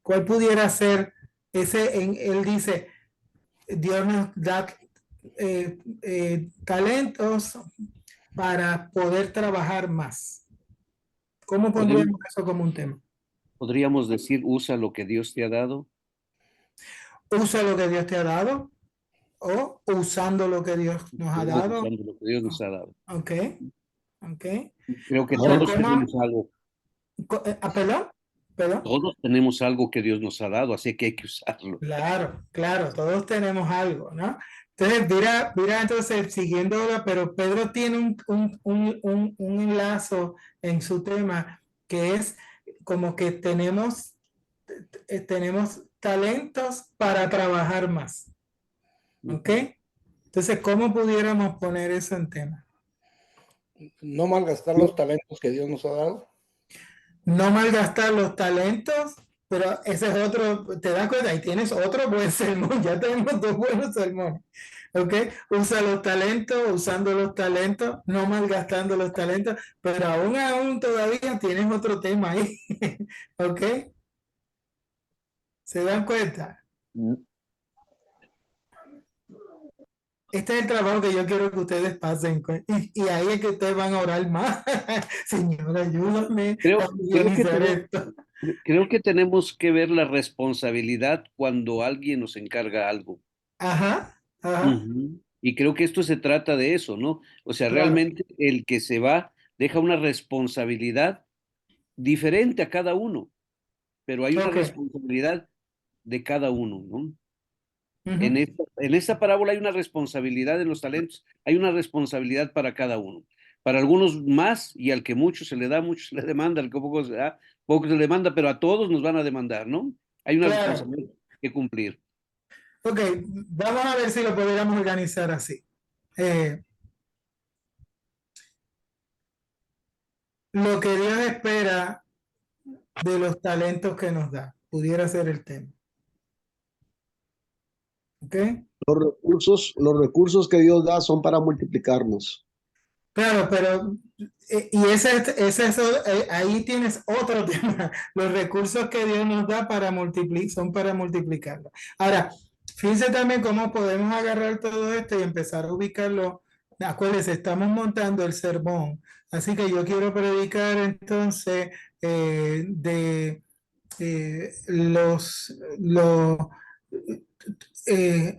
Speaker 1: ¿Cuál pudiera ser ese? Él dice, Dios nos da talentos para poder trabajar más. ¿Cómo pondríamos eso como un tema?
Speaker 5: Podríamos decir, usa lo que Dios te ha dado.
Speaker 1: Usa lo que Dios te ha dado o usando lo que Dios nos ha
Speaker 5: O
Speaker 1: dado.
Speaker 5: usando lo que Dios nos ha dado.
Speaker 1: Ok, ok.
Speaker 5: Creo que
Speaker 1: Ahora,
Speaker 5: todos
Speaker 1: ¿cómo?
Speaker 5: tenemos algo,
Speaker 1: Perdón, perdón.
Speaker 5: todos tenemos algo que Dios nos ha dado, así que hay que usarlo.
Speaker 1: Claro, claro, todos tenemos algo, ¿no? Entonces, mira, entonces, siguiendo, pero Pedro tiene un enlazo en su tema que es como que tenemos talentos para trabajar más, ¿ok? Entonces, ¿cómo pudiéramos poner eso en tema?
Speaker 3: No malgastar los talentos que Dios nos ha dado.
Speaker 1: No malgastar los talentos, pero ese es otro, te das cuenta, ahí tienes otro buen sermón, ya tenemos dos buenos sermones, ¿ok? Usa los talentos, usando los talentos, no malgastando los talentos, pero aún todavía tienes otro tema ahí, ¿ok? ¿Se dan cuenta? Este es el trabajo que yo quiero que ustedes pasen, y ahí es que ustedes van a orar más. Señor, ayúdame a
Speaker 5: Creo, creo que
Speaker 1: organizar
Speaker 5: tenemos,
Speaker 1: esto.
Speaker 5: creo que tenemos que ver la responsabilidad cuando alguien nos encarga algo.
Speaker 1: Ajá, ajá,
Speaker 5: Ujú. Y creo que esto se trata de eso, ¿no? O sea,
Speaker 1: claro,
Speaker 5: realmente el que se va deja una responsabilidad diferente a cada uno, pero hay una
Speaker 1: ok.
Speaker 5: responsabilidad de cada uno, ¿no?
Speaker 1: Ujú.
Speaker 5: En esta parábola hay una responsabilidad en los talentos, hay una responsabilidad para cada uno. Para algunos más, y al que mucho se le da, mucho se le demanda, al que poco se da, poco se le demanda, pero a todos nos van a demandar, ¿no? Hay una
Speaker 1: Claro.
Speaker 5: responsabilidad que cumplir.
Speaker 1: Ok, vamos a ver si lo podríamos organizar así. Lo que Dios espera de los talentos que nos da, pudiera ser el tema. ¿Ok?
Speaker 6: Los recursos que Dios da son para multiplicarnos.
Speaker 1: Claro, pero y ahí tienes otro tema. Los recursos que Dios nos da para son para multiplicarlo. Ahora, fíjense también cómo podemos agarrar todo esto y empezar a ubicarlo. Acuérdense, estamos montando el sermón. Así que yo quiero predicar entonces de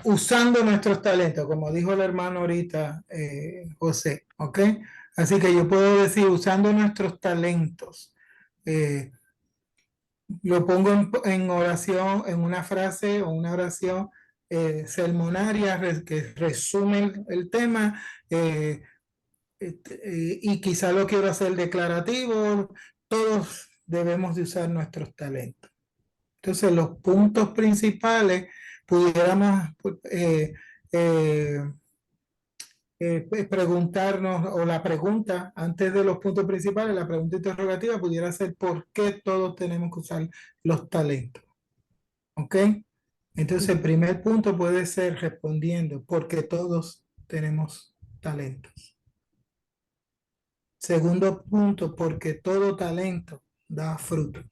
Speaker 1: usando nuestros talentos, como dijo el hermano ahorita, José, ¿ok? Así que yo puedo decir, usando nuestros talentos, lo pongo en oración, en una frase o una oración sermonaria que resume el tema, y quizá lo quiero hacer declarativo. Todos debemos de usar nuestros talentos. Entonces, los puntos principales pudiéramos preguntarnos, o la pregunta, antes de los puntos principales, la pregunta interrogativa pudiera ser ¿por qué todos tenemos que usar los talentos? ¿Ok? Entonces, el primer punto puede ser respondiendo porque todos tenemos talentos. Segundo punto, porque todo talento da fruto.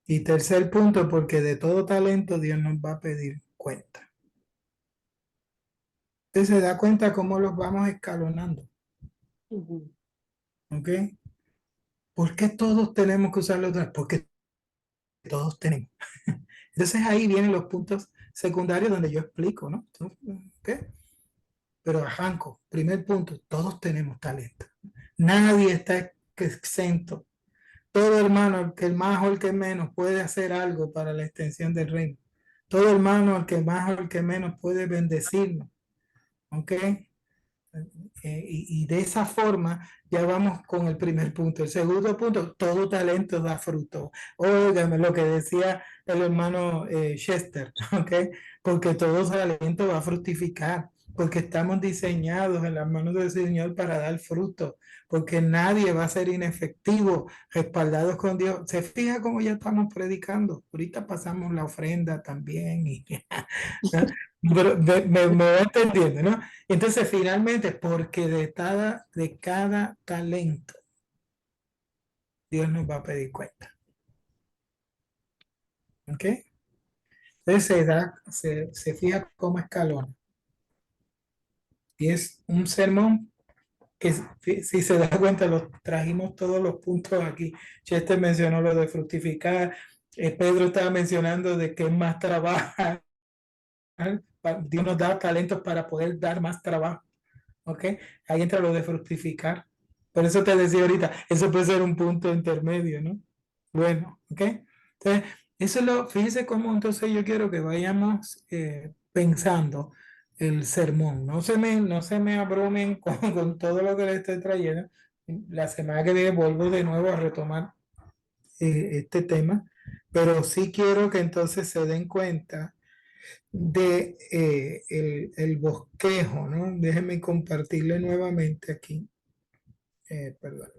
Speaker 1: Y tercer punto, porque de todo talento Dios nos va a pedir cuenta. Usted se da cuenta cómo los vamos escalonando. ¿Ok? ¿Por qué todos tenemos que usar los talentos? Porque todos tenemos. Entonces ahí vienen los puntos secundarios donde yo explico, ¿no? ¿Ok? Pero arranco. Primer punto, todos tenemos talento. Nadie está exento. Todo hermano, el que más o el que menos, puede hacer algo para la extensión del reino. Todo hermano, el que más o el que menos, puede bendecirnos. ¿Ok? Y de esa forma ya vamos con el primer punto. El segundo punto, todo talento da fruto. Óigame lo que decía el hermano Chester, ¿ok? Porque todo talento va a fructificar, porque estamos diseñados en las manos del Señor para dar fruto, porque nadie va a ser inefectivo, respaldados con Dios. Se fija cómo ya estamos predicando. Ahorita pasamos la ofrenda también y pero me va entendiendo, ¿no? Entonces, finalmente, porque de cada talento, Dios nos va a pedir cuenta. ¿Ok? Entonces, se fija cómo escalona. Y es un sermón que, si se da cuenta, trajimos todos los puntos aquí. Chester mencionó lo de fructificar. Pedro estaba mencionando de que es más trabajo. Dios nos da talentos para poder dar más trabajo. ¿Ok? Ahí entra lo de fructificar. Por eso te decía ahorita, eso puede ser un punto intermedio, ¿no? Bueno, ¿ok? Entonces, fíjense cómo entonces yo quiero que vayamos pensando el sermón. No se me abrumen con todo lo que les estoy trayendo. La semana que viene vuelvo de nuevo a retomar este tema, pero sí quiero que entonces se den cuenta de el bosquejo, ¿no? Déjenme compartirle nuevamente aquí. Perdón.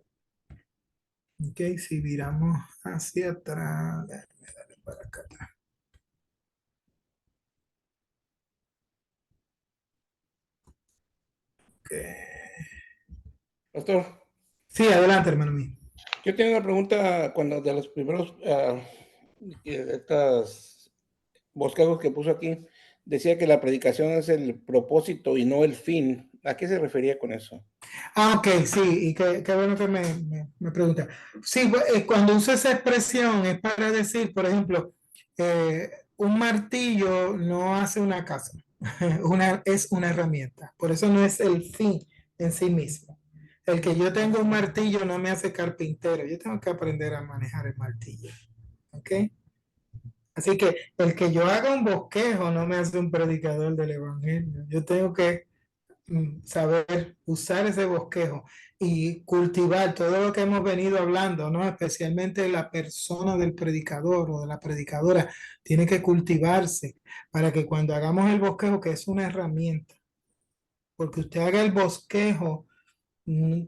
Speaker 1: Ok, si viramos hacia atrás, déjenme darle para acá atrás. Ok.
Speaker 3: Pastor,
Speaker 1: Sí, adelante, hermano mío.
Speaker 3: yo tengo una pregunta cuando de los primeros estas bosquejos que puso aquí, decía que la predicación es el propósito y no el fin. ¿A qué se refería con eso?
Speaker 1: Ah, ok, sí, y qué bueno que me pregunta. Sí, cuando uso esa expresión es para decir, por ejemplo, un martillo no hace una casa, es una herramienta, por eso no es el fin en sí mismo. El que yo tenga un martillo no me hace carpintero, yo tengo que aprender a manejar el martillo, ¿ok? Así que el que yo haga un bosquejo no me hace un predicador del evangelio. Yo tengo que saber usar ese bosquejo y cultivar todo lo que hemos venido hablando, ¿no? Especialmente la persona del predicador o de la predicadora tiene que cultivarse para que cuando hagamos el bosquejo, que es una herramienta, porque usted haga el bosquejo.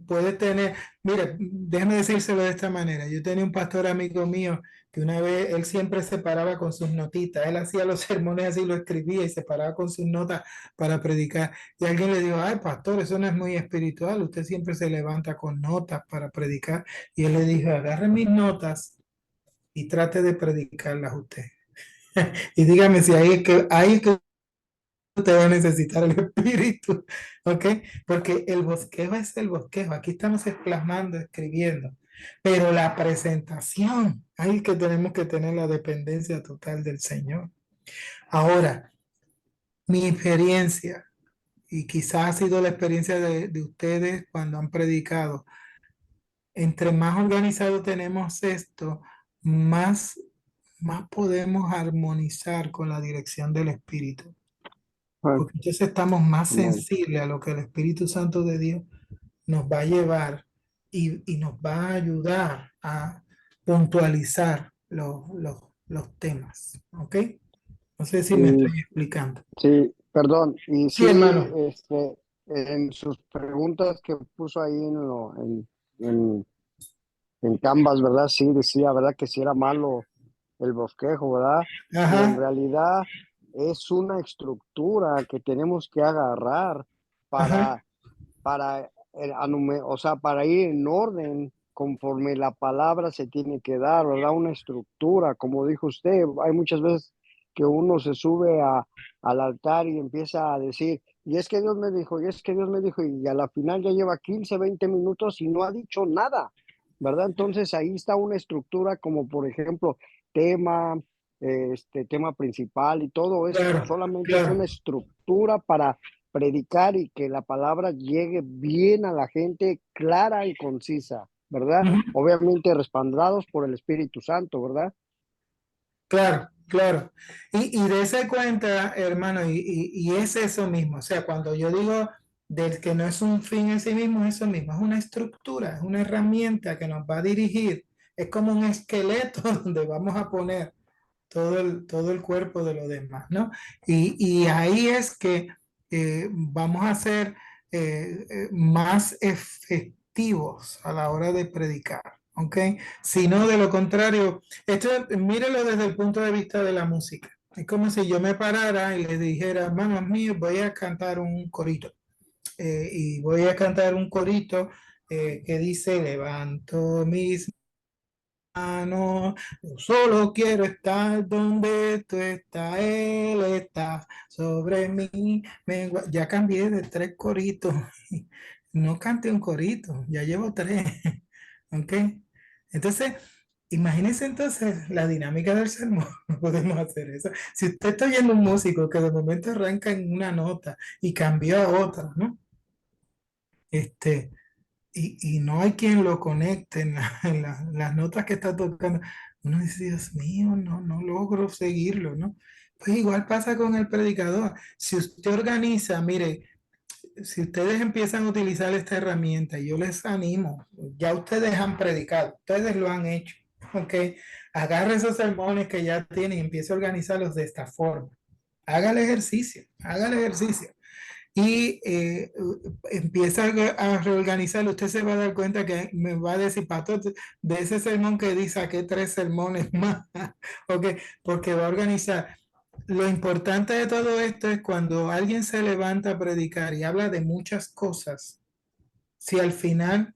Speaker 1: Puede tener, mire, déjame decírselo de esta manera. Yo tenía un pastor amigo mío que una vez él siempre se paraba con sus notitas. Él hacía los sermones así, lo escribía y se paraba con sus notas para predicar. Y alguien le dijo, ay, pastor, eso no es muy espiritual. Usted siempre se levanta con notas para predicar. Y él le dijo, agarre mis notas y trate de predicarlas usted. Y dígame si ahí es que te va a necesitar el espíritu, ¿ok? Porque el bosquejo es el bosquejo. Aquí estamos plasmando, escribiendo. Pero la presentación, ahí es que tenemos que tener la dependencia total del Señor. Ahora, mi experiencia, y quizás ha sido la experiencia de ustedes cuando han predicado, entre más organizado tenemos esto, más podemos armonizar con la dirección del Espíritu. Porque entonces estamos más
Speaker 6: Amén.
Speaker 1: sensibles a lo que el Espíritu Santo de Dios nos va a llevar y nos va a ayudar a puntualizar los temas. ¿Ok? No sé si me
Speaker 6: Y
Speaker 1: estoy explicando.
Speaker 6: sí, perdón, y
Speaker 1: Sí,
Speaker 6: sí,
Speaker 1: hermano.
Speaker 6: en sus preguntas que puso ahí en, en Canvas, ¿verdad? Sí, decía, ¿verdad? Que sí era malo el bosquejo, ¿verdad? Y en
Speaker 1: Ajá,
Speaker 6: realidad es una estructura que tenemos que agarrar
Speaker 1: ajá,
Speaker 6: para, o sea, para ir en orden conforme la palabra se tiene que dar, ¿verdad? Una estructura, como dijo usted, hay muchas veces que uno se sube al altar y empieza a decir, y es que Dios me dijo, y es que Dios me dijo, y a la final ya lleva 15, 20 minutos y no ha dicho nada, ¿verdad? Entonces ahí está una estructura como por ejemplo tema, tema principal y todo eso,
Speaker 1: claro,
Speaker 6: solamente es
Speaker 1: claro.
Speaker 6: una estructura para predicar y que la palabra llegue bien a la gente, clara y concisa, ¿verdad?
Speaker 1: Ujú.
Speaker 6: Obviamente respaldados por el Espíritu Santo, ¿verdad?
Speaker 1: Claro, claro. Y dése cuenta, hermano, y es eso mismo. O sea, cuando yo digo del que no es un fin en sí mismo, es eso mismo. Es una estructura, es una herramienta que nos va a dirigir. Es como un esqueleto donde vamos a poner todo el cuerpo de lo demás, ¿no? Y ahí es que vamos a ser más efectivos a la hora de predicar, ¿ok? Si no, de lo contrario, esto mírelo desde el punto de vista de la música. Es como si yo me parara y le dijera, hermanos míos, voy a cantar un corito. Y voy a cantar un corito que dice, levanto mis no, yo solo quiero estar donde tú estás, Él está sobre mí. Ya cambié de 3 coritos. No cante un corito, ya llevo 3. ¿Ok? Entonces, imagínense entonces la dinámica del sermón. No podemos hacer eso. Si usted está oyendo un músico que de momento arranca en una nota y cambió a otra, ¿no? Este, y no hay quien lo conecte las notas que está tocando. Uno dice, Dios mío, no logro seguirlo, ¿no? Pues igual pasa con el predicador. Si usted organiza, mire, si ustedes empiezan a utilizar esta herramienta, yo les animo, ya ustedes han predicado, ustedes lo han hecho, ¿ok? Agarre esos sermones que ya tienen y empiece a organizarlos de esta forma. Haga el ejercicio y empieza a reorganizarlo, usted se va a dar cuenta que me va a decir, pastor, de ese sermón que di, saqué 3 sermones más, okay, porque va a organizar. Lo importante de todo esto es cuando alguien se levanta a predicar y habla de muchas cosas, si al final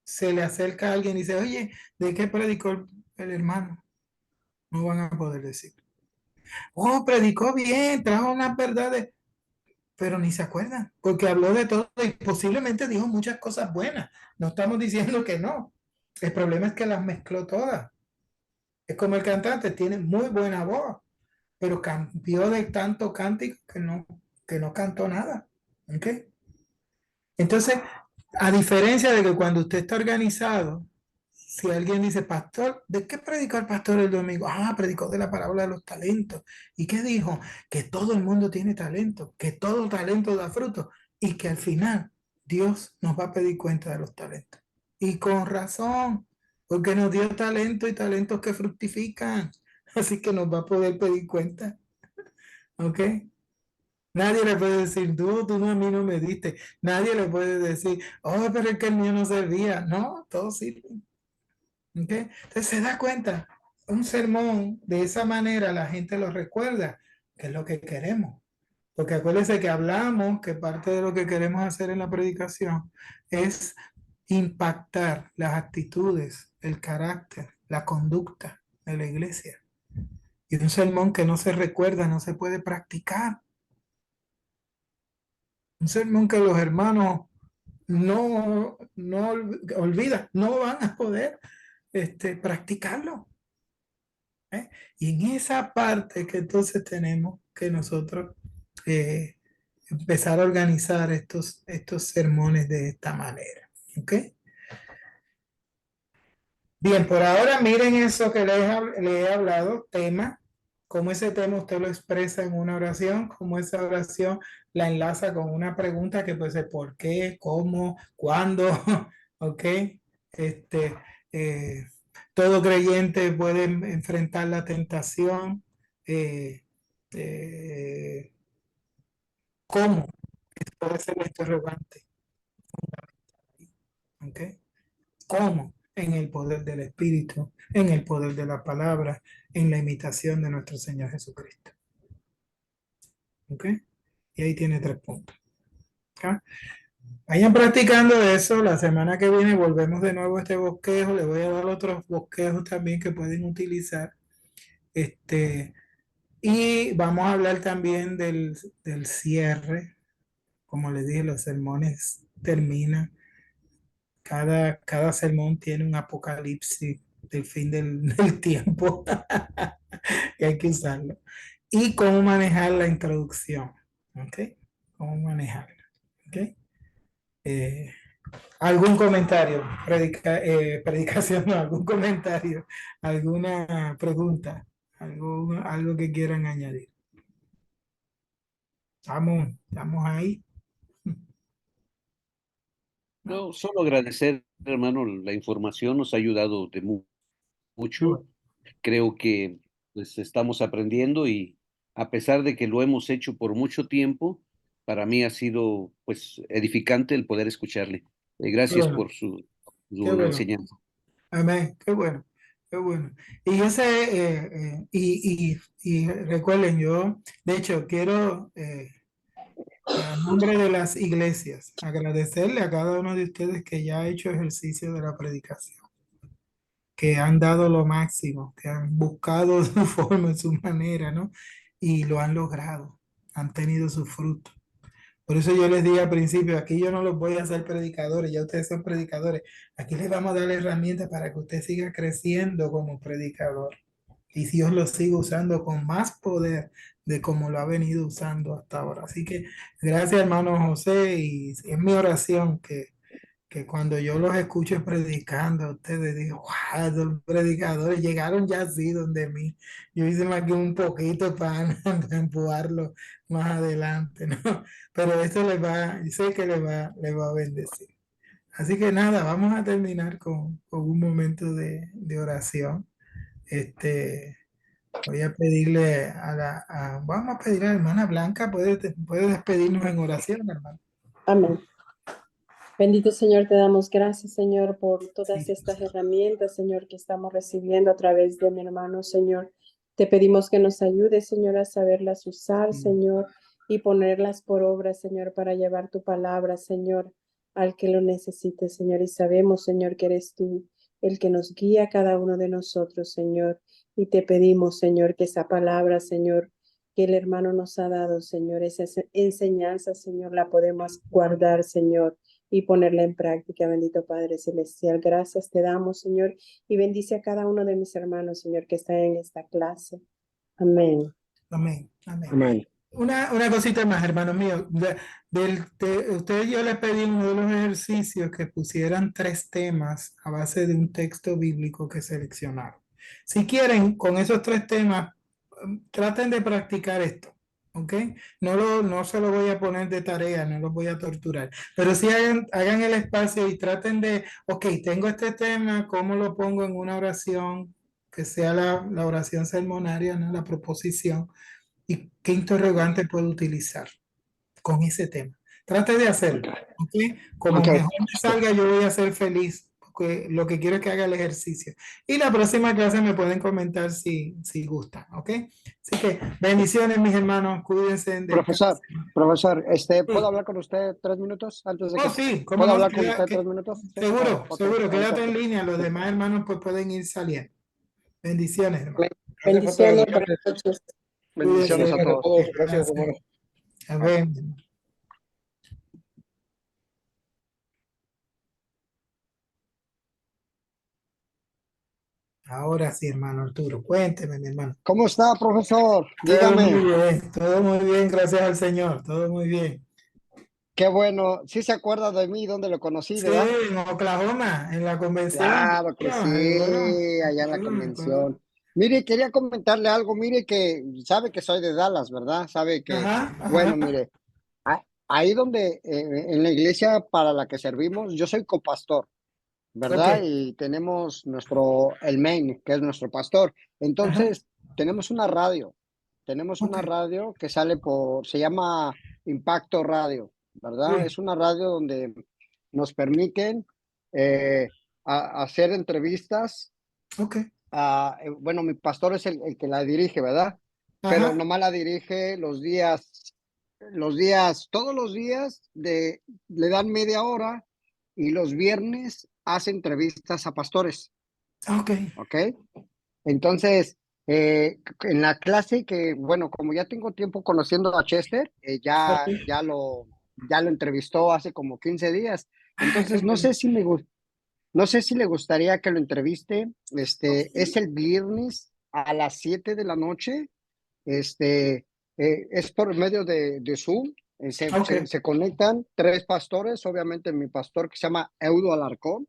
Speaker 1: se le acerca a alguien y dice, oye, ¿de qué predicó el hermano? No van a poder decir. Oh, predicó bien, trajo unas verdades, pero ni se acuerdan, porque habló de todo y posiblemente dijo muchas cosas buenas. No estamos diciendo que no. El problema es que las mezcló todas. Es como el cantante, tiene muy buena voz, pero cambió de tanto cántico que no cantó nada. ¿Ok? Entonces, a diferencia de que cuando usted está organizado si alguien dice, pastor, ¿de qué predicó el pastor el domingo? Ah, predicó de la parábola de los talentos. ¿Y qué dijo? Que todo el mundo tiene talento, que todo talento da fruto y que al final Dios nos va a pedir cuenta de los talentos. Y con razón, porque nos dio talento y talentos que fructifican. Así que nos va a poder pedir cuenta. ¿Ok? Nadie le puede decir, tú no, a mí no me diste. Nadie le puede decir, oh, pero es que el mío no servía. No, todo sirve. ¿Ok? Entonces se da cuenta, un sermón de esa manera la gente lo recuerda, que es lo que queremos. Porque acuérdense que hablamos que parte de lo que queremos hacer en la predicación es impactar las actitudes, el carácter, la conducta de la iglesia. Y un sermón que no se recuerda no se puede practicar. Un sermón que los hermanos no olvidan, no van a poder practicarlo. ¿Eh? Y en esa parte que entonces tenemos que nosotros eh, empezar a organizar estos sermones de esta manera. ¿Ok? Bien, por ahora miren eso que le he hablado, tema, cómo ese tema usted lo expresa en una oración, cómo esa oración la enlaza con una pregunta que puede ser ¿por qué? ¿Cómo? ¿Cuándo? ¿Ok? Este, eh, todo creyente puede enfrentar la tentación. eh, eh, ¿Cómo? Puede ser la interrogante. ¿Ok? ¿Cómo? En el poder del Espíritu, en el poder de la palabra, en la imitación de nuestro Señor Jesucristo. ¿Ok? Y ahí tiene 3 puntos. ¿Ok? Vayan practicando eso. La semana que viene volvemos de nuevo a este bosquejo. Les voy a dar otros bosquejos también que pueden utilizar. Y vamos a hablar también del cierre. Como les dije, los sermones terminan. Cada sermón tiene un apocalipsis del fin del tiempo que hay que usarlo. Y cómo manejar la introducción. ¿Ok? Cómo manejarla. ¿Ok? Eh, ¿Algún comentario? Predicación, no, algún comentario, alguna pregunta, algo que quieran añadir. Estamos ahí.
Speaker 5: No, solo agradecer, hermano, la información nos ha ayudado de mucho. Creo que pues estamos aprendiendo y a pesar de que lo hemos hecho por mucho tiempo, para mí ha sido pues edificante el poder escucharle.
Speaker 1: Qué
Speaker 5: Gracias
Speaker 1: bueno,
Speaker 5: por su
Speaker 1: qué bueno.
Speaker 5: enseñanza.
Speaker 1: Amén, qué bueno, qué bueno. Y yo sé, y recuerden, yo, de hecho, quiero, a nombre de las iglesias, agradecerle a cada uno de ustedes que ya ha hecho ejercicio de la predicación, que han dado lo máximo, que han buscado su forma, su manera, ¿no? Y lo han logrado, han tenido su fruto. Por eso yo les dije al principio, aquí yo no los voy a hacer predicadores, ya ustedes son predicadores. Aquí les vamos a dar herramientas para que usted siga creciendo como predicador. Y Dios lo siga usando con más poder de como lo ha venido usando hasta ahora. Así que gracias, hermano José, y es mi oración que cuando yo los escucho predicando, a ustedes digo, wow, los predicadores llegaron ya así donde mí. Yo hice más que un poquito para empujarlo más adelante, ¿no? Pero esto les va, yo sé que les va a bendecir. Así que nada, vamos a terminar con un momento de oración. Este, voy a pedirle vamos a pedir a la hermana Blanca, puede despedirnos en oración, hermano.
Speaker 7: Amén. Bendito Señor, te damos gracias, Señor, por todas
Speaker 1: Sí.
Speaker 7: estas herramientas, Señor, que estamos recibiendo a través de mi hermano, Señor. Te pedimos que nos ayudes, Señor, a saberlas usar, Señor, y ponerlas por obra, Señor, para llevar tu palabra, Señor, al que lo necesite, Señor. Y sabemos, Señor, que eres tú el que nos guía a cada uno de nosotros, Señor. Y te pedimos, Señor, que esa palabra, Señor, que el hermano nos ha dado, Señor, esa enseñanza, Señor, la podemos guardar, Señor, y ponerla en práctica, bendito Padre Celestial. Gracias te damos, Señor, y bendice a cada uno de mis hermanos, Señor, que está en esta clase. Amén.
Speaker 1: Amén. Amén.
Speaker 6: Amén.
Speaker 1: Una cosita más, hermano mío. Ustedes yo les pedí en uno de los ejercicios que pusieran 3 temas a base de un texto bíblico que seleccionaron. Si quieren, con esos 3 temas, traten de practicar esto, ¿ok? No se lo voy a poner de tarea, no los voy a torturar, pero sí hagan el espacio y traten de, ok, tengo este tema, ¿cómo lo pongo en una oración que sea la oración sermonaria, ¿no? La proposición? ¿Y qué interrogante puedo utilizar con ese tema? Trate de hacerlo, ¿ok? Como
Speaker 6: Ok,
Speaker 1: mejor me salga, yo voy a ser feliz, porque lo que quiero es que haga el ejercicio. Y la próxima clase me pueden comentar si gustan, ¿ok? Así que bendiciones, mis hermanos, cuídense,
Speaker 6: profesor,
Speaker 1: descansen.
Speaker 6: profesor, ¿puedo
Speaker 1: Sí.
Speaker 6: hablar con usted 3 minutos antes de
Speaker 1: Oh,
Speaker 6: que...
Speaker 1: sí, cómo
Speaker 6: ¿Puedo
Speaker 1: no,
Speaker 6: hablar con usted 3 minutos?
Speaker 1: seguro,
Speaker 6: Ok,
Speaker 1: seguro,
Speaker 6: ahorita.
Speaker 1: quédate en línea, los demás hermanos pues pueden ir saliendo. Bendiciones, hermano.
Speaker 3: Gracias, pastor.
Speaker 7: Bendiciones, buenas
Speaker 3: Adelante.
Speaker 7: noches.
Speaker 6: Bendiciones a
Speaker 1: Cuídense.
Speaker 3: Bendiciones a
Speaker 6: todos.
Speaker 3: todos. Gracias, hermano.
Speaker 1: Amén. Ahora sí, hermano Arturo, cuénteme, mi hermano.
Speaker 6: ¿Cómo está, profesor? Dígame.
Speaker 1: Todo muy bien, gracias al Señor, todo muy bien.
Speaker 6: Qué bueno. Sí se acuerda de mí, dónde lo conocí,
Speaker 1: Sí,
Speaker 6: ¿verdad?
Speaker 1: en Oklahoma, en la convención.
Speaker 6: Claro que sí,
Speaker 1: Seguro,
Speaker 6: allá en la
Speaker 1: me acuerdo.
Speaker 6: convención. Mire, quería comentarle algo. Mire que sabe que soy de Dallas, ¿verdad? Sabe que,
Speaker 1: Ajá,
Speaker 6: bueno,
Speaker 1: ajá.
Speaker 6: mire, ahí donde en la iglesia para la que servimos, yo soy copastor,
Speaker 1: Ok,
Speaker 6: ¿verdad? Y tenemos el main, que es nuestro pastor.
Speaker 1: ajá,
Speaker 6: Entonces, tenemos
Speaker 1: ok,
Speaker 6: una radio que se llama Impacto Radio, ¿verdad?
Speaker 1: sí,
Speaker 6: Es una radio donde nos permiten eh, hacer entrevistas.
Speaker 1: ok,
Speaker 6: Bueno, mi pastor es el que la dirige, ¿verdad? Pero
Speaker 1: ajá,
Speaker 6: nomás la dirige todos los días le dan media hora y los viernes hace entrevistas a pastores,
Speaker 1: ok,
Speaker 6: ¿ok? Entonces, en la clase que, bueno, como ya tengo tiempo conociendo a Chester,
Speaker 1: ok.
Speaker 6: ya lo entrevistó hace como 15 días.
Speaker 1: Ah, qué
Speaker 6: Entonces,
Speaker 1: bueno.
Speaker 6: no sé si le gustaría que lo entreviste. Es el viernes a las 7 de la noche. Este, es por medio de Zoom.
Speaker 1: Ok,
Speaker 6: Se conectan 3 pastores, obviamente mi pastor que se llama Eudo Alarcón,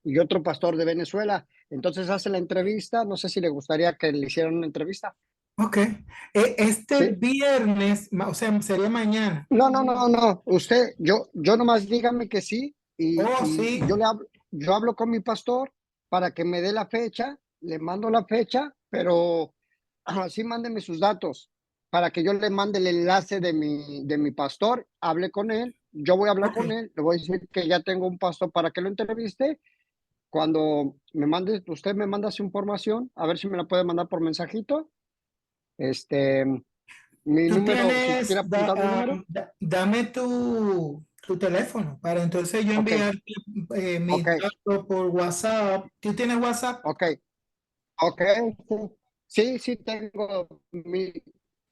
Speaker 6: y otro pastor de Venezuela. Entonces hace la entrevista. No sé si le gustaría que le hicieran una entrevista.
Speaker 1: ok. Este
Speaker 6: ¿Sí?
Speaker 1: viernes, o sea, sería mañana.
Speaker 6: No, no, no, no. Yo nomás dígame que sí
Speaker 1: Oh,
Speaker 6: y
Speaker 1: sí.
Speaker 6: yo hablo con mi pastor para que me dé la fecha, le mando la fecha, pero así mándeme sus datos para que yo le mande el enlace de mi pastor, hable con él, yo voy a hablar
Speaker 1: Ok,
Speaker 6: con él, le voy a decir que ya tengo un pastor para que lo entreviste. Cuando usted me manda su información, a ver si me la puede mandar por mensajito. Este, mi
Speaker 1: tú
Speaker 6: número, si
Speaker 1: tienes,
Speaker 6: quiere apuntar mi número.
Speaker 1: dame tu teléfono para entonces yo
Speaker 6: Ok,
Speaker 1: enviar mis
Speaker 6: ok,
Speaker 1: datos por WhatsApp. ¿Tú tienes WhatsApp?
Speaker 6: ok, ok. Sí, sí, tengo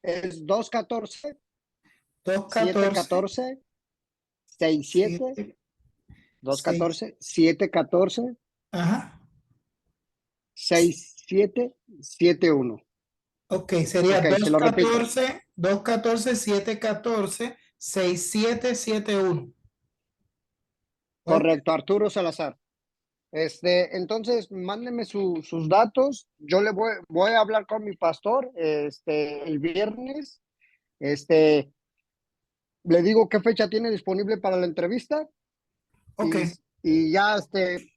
Speaker 6: es 214
Speaker 1: Dos catorce
Speaker 6: 714 67
Speaker 1: siete 6.
Speaker 6: 214 714
Speaker 1: Ajá.
Speaker 6: 6771.
Speaker 1: Ok, sería
Speaker 6: Ok, se lo repito.
Speaker 1: 214-714-6771. Ok,
Speaker 6: Correcto, Arturo Salazar. Entonces, mándeme sus datos. Yo voy a hablar con mi pastor el viernes. Este, Le digo qué fecha tiene disponible para la entrevista
Speaker 1: ok.
Speaker 6: y, y ya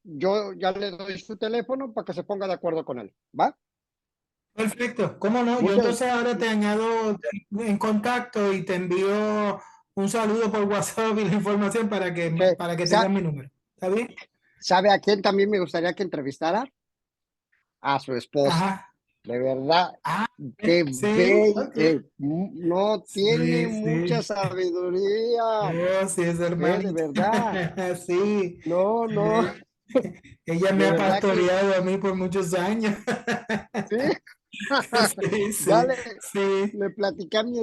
Speaker 6: yo ya le doy su teléfono para que se ponga de acuerdo con él. ¿Va?
Speaker 1: Perfecto. ¿Cómo no? Yo
Speaker 6: Muchas,
Speaker 1: entonces ahora te añado en contacto y te envío un saludo por WhatsApp y la información
Speaker 6: que,
Speaker 1: para que tengas
Speaker 6: sa-
Speaker 1: mi número. ¿Está bien?
Speaker 6: ¿Sabe a quién también me gustaría que entrevistara? A su esposa.
Speaker 1: Ajá.
Speaker 6: De verdad,
Speaker 1: Ah,
Speaker 6: qué
Speaker 1: sí,
Speaker 6: bella,
Speaker 1: ok.
Speaker 6: no tiene
Speaker 1: Sí,
Speaker 6: mucha
Speaker 1: sí.
Speaker 6: sabiduría,
Speaker 1: Oh, sí, es
Speaker 6: de
Speaker 1: hermanita.
Speaker 6: verdad.
Speaker 1: Sí.
Speaker 6: No, no,
Speaker 1: Ella me
Speaker 6: de
Speaker 1: ha
Speaker 6: verdad que
Speaker 1: pastoreado a mí por muchos años.
Speaker 6: sí.
Speaker 1: Sí,
Speaker 6: Ya
Speaker 1: sí, sí,
Speaker 6: le platiqué a mi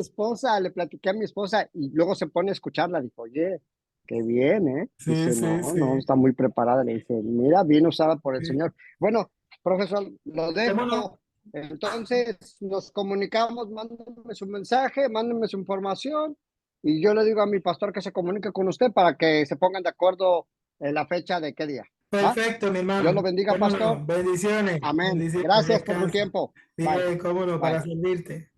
Speaker 6: esposa y luego se pone a escucharla. Dijo, oye, qué bien, ¿eh?
Speaker 1: sí,
Speaker 6: Dice,
Speaker 1: sí,
Speaker 6: no, no,
Speaker 1: sí.
Speaker 6: está muy preparada. Le dice, mira, bien usada por el
Speaker 1: Sí.
Speaker 6: Señor. Bueno, profesor, lo
Speaker 1: ¿Cómo no?
Speaker 6: dejo. Entonces nos comunicamos, mándenme su mensaje, mándenme su información y yo le digo a mi pastor que se comunique con usted para que se pongan de acuerdo en la fecha de qué día. ¿Va?
Speaker 1: Perfecto, mi hermano.
Speaker 6: Dios lo bendiga,
Speaker 1: Cómo no,
Speaker 6: pastor.
Speaker 1: bendiciones.
Speaker 6: Amén.
Speaker 1: Bendiciones,
Speaker 6: Gracias por su
Speaker 1: descansa.
Speaker 6: tiempo. Bye.
Speaker 1: Dile, cómo no, para
Speaker 6: Bye.
Speaker 1: servirte.